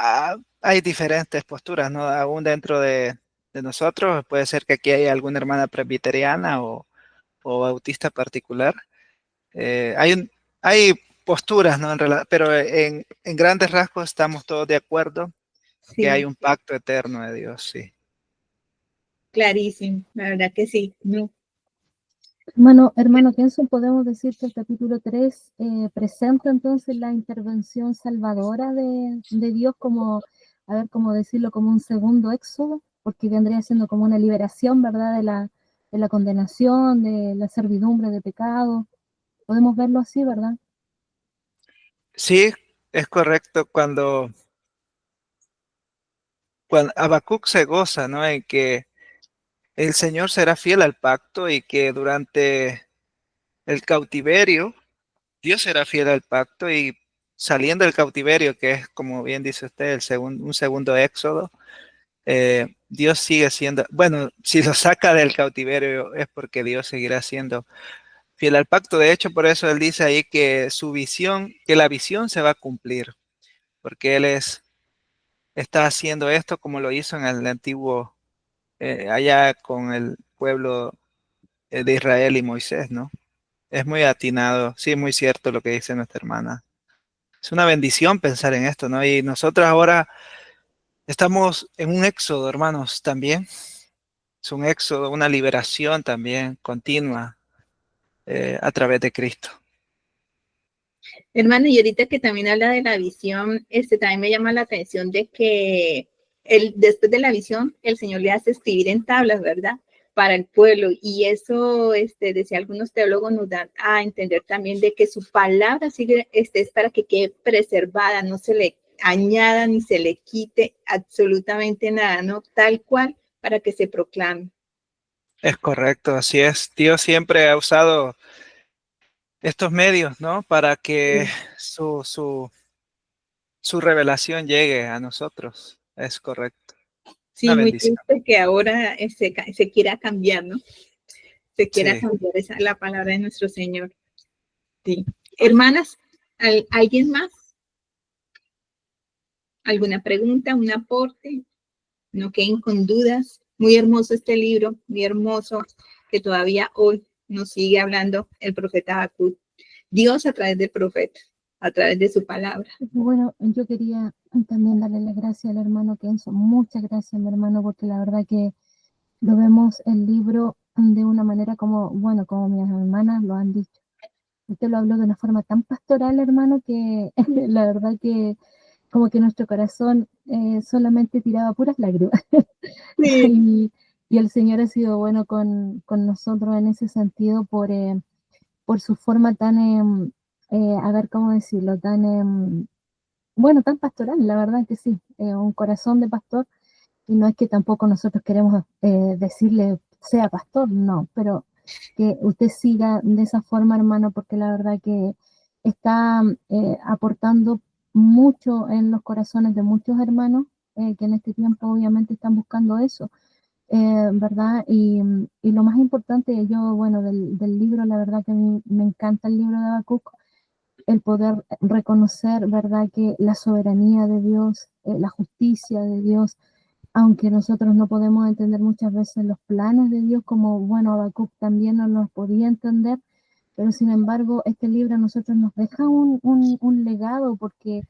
hay diferentes posturas, ¿no? Aún dentro de nosotros, puede ser que aquí haya alguna hermana presbiteriana o bautista particular. Hay posturas, ¿no? Pero en grandes rasgos estamos todos de acuerdo que hay Sí, un pacto eterno de Dios, sí. clarísimo. La verdad que sí. No. Hermano Kenson, podemos decir que el capítulo 3 presenta entonces la intervención salvadora de Dios como, a ver, cómo decirlo, como un segundo éxodo, porque vendría siendo como una liberación, ¿verdad?, de la condenación, de la servidumbre de pecado. Podemos verlo así, ¿verdad? Sí, es correcto cuando Habacuc se goza, ¿no? En que el Señor será fiel al pacto y que durante el cautiverio, Dios será fiel al pacto y saliendo del cautiverio, que es, como bien dice usted, un segundo éxodo, Dios sigue siendo, bueno, si lo saca del cautiverio es porque Dios seguirá siendo fiel al pacto. De hecho, por eso él dice ahí que que la visión se va a cumplir, porque está haciendo esto como lo hizo en el antiguo, allá con el pueblo de Israel y Moisés, ¿no? Es muy atinado, sí, muy cierto lo que dice nuestra hermana. Es una bendición pensar en esto, ¿no? Y nosotros ahora estamos en un éxodo, hermanos, también. Es un éxodo, una liberación también continua a través de Cristo. Hermano, y ahorita que también habla de la visión, también me llama la atención de que después de la visión, el Señor le hace escribir en tablas, ¿verdad? Para el pueblo. Y eso, decía algunos teólogos, nos dan a entender también de que su palabra sigue, es para que quede preservada, no se le añada ni se le quite absolutamente nada, ¿no? Tal cual para que se proclame. Es correcto, así es. Dios siempre ha usado estos medios, ¿no? Para que su revelación llegue a nosotros. Es correcto. Sí, Una muy bendición. triste que ahora se quiera cambiar, ¿no? Se quiera Sí. cambiar esa la palabra de nuestro Señor. Sí. Hermanas, ¿alguien más? ¿Alguna pregunta, un aporte? No queden con dudas. Muy hermoso este libro, muy hermoso, que todavía hoy nos sigue hablando el profeta Habacuc. Dios a través del profeta, a través de su palabra. Bueno, yo quería también darle las gracias al hermano Kenzo. Muchas gracias, mi hermano, porque la verdad que lo vemos el libro de una manera como, bueno, como mis hermanas lo han dicho. Usted lo habló de una forma tan pastoral, hermano, que la verdad que como que nuestro corazón solamente tiraba puras lágrimas. Sí, y el Señor ha sido bueno con nosotros en ese sentido por su forma tan, a ver cómo decirlo, tan, bueno, tan pastoral, la verdad que sí, un corazón de pastor, y no es que tampoco nosotros queremos decirle sea pastor, no, pero que usted siga de esa forma, hermano, porque la verdad que está aportando mucho en los corazones de muchos hermanos que en este tiempo obviamente están buscando eso, ¿verdad? Y lo más importante, yo, bueno, del libro, la verdad que a mí me encanta el libro de Habacuc, el poder reconocer, ¿verdad?, que la soberanía de Dios, la justicia de Dios, aunque nosotros no podemos entender muchas veces los planes de Dios, como, bueno, Habacuc también no los podía entender, pero sin embargo, este libro a nosotros nos deja un legado porque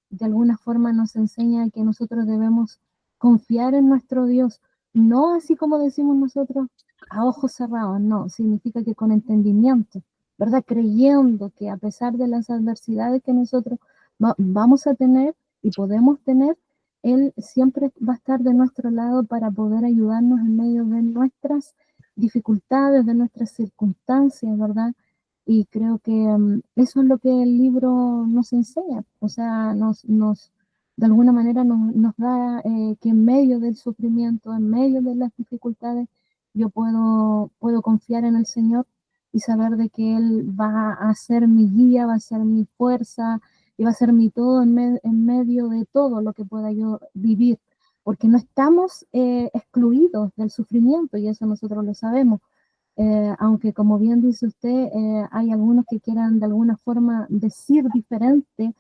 de alguna forma nos enseña que nosotros debemos confiar en nuestro Dios, no así como decimos nosotros, a ojos cerrados, no, significa que con entendimiento, ¿verdad? Creyendo que a pesar de las adversidades que nosotros vamos a tener y podemos tener, Él siempre va a estar de nuestro lado para poder ayudarnos en medio de nuestras dificultades, de nuestras circunstancias, ¿verdad? Y creo que eso es lo que el libro nos enseña, o sea, de alguna manera nos da que en medio del sufrimiento, en medio de las dificultades, yo puedo confiar en el Señor y saber de que Él va a ser mi guía, va a ser mi fuerza, y va a ser mi todo en medio de todo lo que pueda yo vivir, porque no estamos excluidos del sufrimiento y eso nosotros lo sabemos. Aunque como bien dice usted, hay algunos que quieran de alguna forma decir diferente,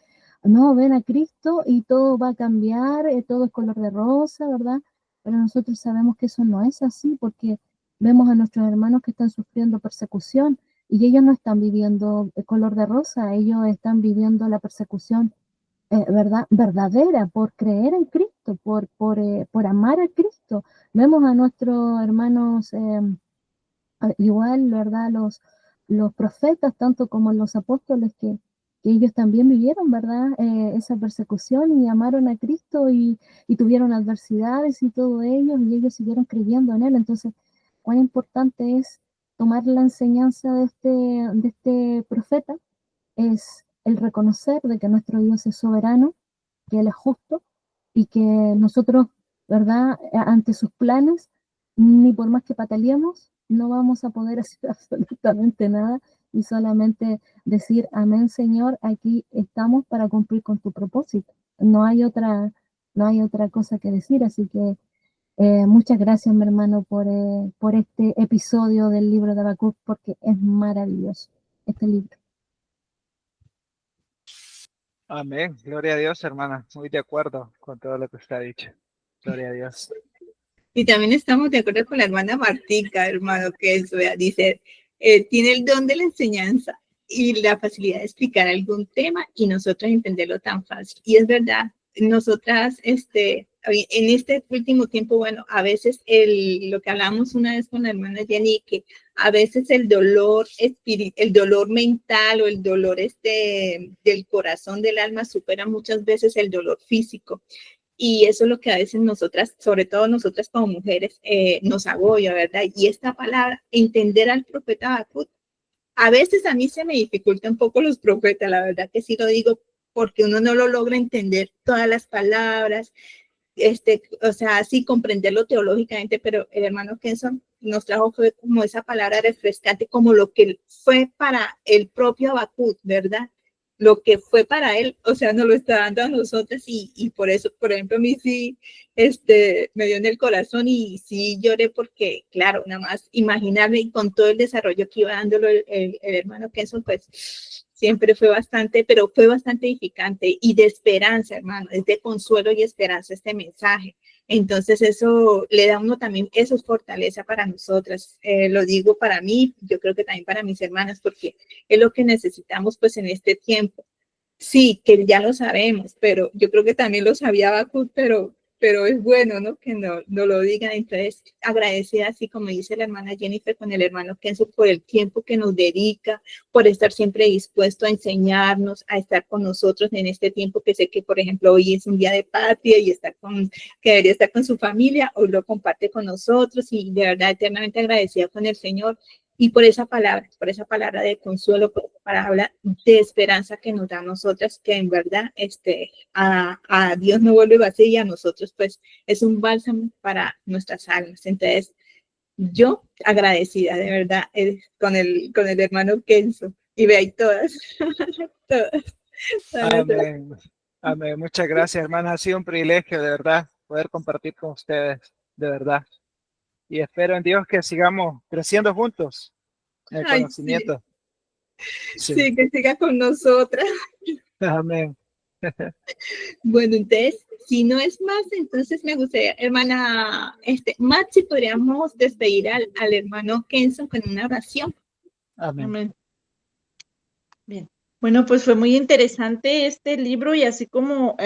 no, ven a Cristo y todo va a cambiar, todo es color de rosa, ¿verdad? Pero nosotros sabemos que eso no es así porque vemos a nuestros hermanos que están sufriendo persecución y ellos no están viviendo el color de rosa, ellos están viviendo la persecución ¿verdad? Verdadera por creer en Cristo, por amar a Cristo. Vemos a nuestros hermanos igual, ¿verdad? Los profetas, tanto como los apóstoles, que ellos también vivieron, ¿verdad? Esa persecución y amaron a Cristo y tuvieron adversidades y todo ello, y ellos siguieron creyendo en Él. Entonces, cuán importante es tomar la enseñanza de este profeta, es el reconocer de que nuestro Dios es soberano, que Él es justo y que nosotros, ¿verdad? Ante sus planes, ni por más que pataleemos, no vamos a poder hacer absolutamente nada y solamente decir, amén, Señor, aquí estamos para cumplir con tu propósito. No hay otra cosa que decir, así que muchas gracias, mi hermano, por este episodio del libro de Habacuc, porque es maravilloso este libro. Amén. Gloria a Dios, hermana. Muy de acuerdo con todo lo que usted ha dicho. Gloria a Dios. Y también estamos de acuerdo con la hermana Martica, hermano, que eso, dice, tiene el don de la enseñanza y la facilidad de explicar algún tema y nosotros entenderlo tan fácil. Y es verdad, nosotras, en este último tiempo, bueno, a veces lo que hablamos una vez con la hermana Jenny, que a veces el dolor mental o el dolor del corazón, del alma, supera muchas veces el dolor físico. Y eso es lo que a veces nosotras, sobre todo nosotras como mujeres, nos agobia, ¿verdad? Y esta palabra, entender al profeta Habacuc, a veces a mí se me dificulta un poco los profetas, la verdad que sí lo digo, porque uno no lo logra entender todas las palabras, o sea, sí comprenderlo teológicamente, pero el hermano Kenson nos trajo fue como esa palabra refrescante, como lo que fue para el propio Habacuc, ¿verdad? Lo que fue para él, o sea, nos lo está dando a nosotras y por eso, por ejemplo, a mí sí, me dio en el corazón y sí lloré porque, claro, nada más imaginarme y con todo el desarrollo que iba dándolo el hermano Kenson, pues siempre fue bastante, pero fue bastante edificante y de esperanza, hermano, es de consuelo y esperanza este mensaje. Entonces eso le da a uno también, eso es fortaleza para nosotras. Lo digo para mí, yo creo que también para mis hermanas, porque es lo que necesitamos pues en este tiempo. Sí, que ya lo sabemos, pero yo creo que también lo sabía Habacuc, pero es bueno, ¿no? Que no lo digan. Entonces, agradecida, así como dice la hermana Jennifer, con el hermano Kenzo, por el tiempo que nos dedica, por estar siempre dispuesto a enseñarnos, a estar con nosotros en este tiempo que sé que, por ejemplo, hoy es un día de patria y que debería estar con su familia, hoy lo comparte con nosotros y de verdad eternamente agradecida con el Señor. Y por esa palabra de consuelo, por esa palabra de esperanza que nos da a nosotras, que en verdad a Dios no vuelve vacío y a nosotros pues es un bálsamo para nuestras almas. Entonces, yo agradecida de verdad con el hermano Kenzo y ve ahí todas. Amén. Amén. Muchas gracias, hermana. Ha sido un privilegio, de verdad, poder compartir con ustedes, de verdad. Y espero en Dios que sigamos creciendo juntos en el conocimiento. Sí, que siga con nosotras. Amén. Bueno, entonces, si no es más, entonces me gustaría, hermana, Matt, si podríamos despedir al hermano Kenzo con una oración. Amén. Amén. Bien. Bueno, pues fue muy interesante este libro y así como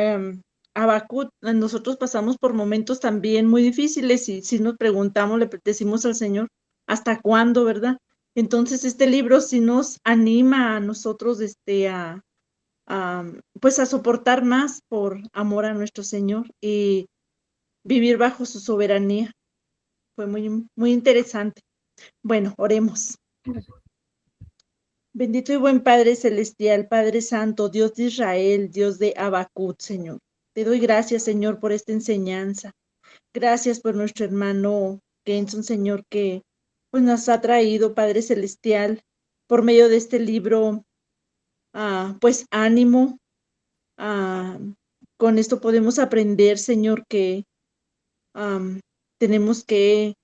Habacuc, nosotros pasamos por momentos también muy difíciles y si nos preguntamos, le decimos al Señor, ¿hasta cuándo, verdad? Entonces este libro sí nos anima a nosotros pues a soportar más por amor a nuestro Señor y vivir bajo su soberanía. Fue muy, muy interesante. Bueno, oremos. Bendito y buen Padre Celestial, Padre Santo, Dios de Israel, Dios de Habacuc, Señor. Te doy gracias, Señor, por esta enseñanza. Gracias por nuestro hermano Kenson, Señor, que pues nos ha traído, Padre Celestial, por medio de este libro, pues ánimo, con esto podemos aprender, Señor, que tenemos que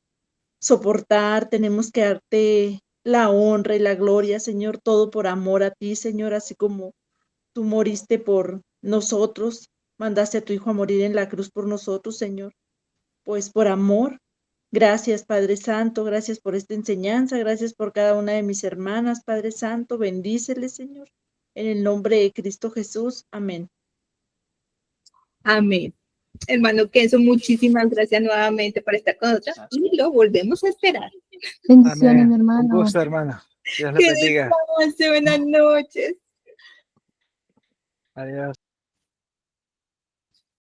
soportar, tenemos que darte la honra y la gloria, Señor, todo por amor a ti, Señor, así como tú moriste por nosotros, mandaste a tu Hijo a morir en la cruz por nosotros, Señor, pues por amor. Gracias, Padre Santo, gracias por esta enseñanza, gracias por cada una de mis hermanas, Padre Santo, bendíceles, Señor, en el nombre de Cristo Jesús, amén. Amén. Hermano Kenzo, muchísimas gracias nuevamente por estar con nosotros y lo volvemos a esperar. Bendiciones, mi Amén. Un hermano. gusto, hermano. Dios le Que bendiga. descanse, buenas noches. Adiós.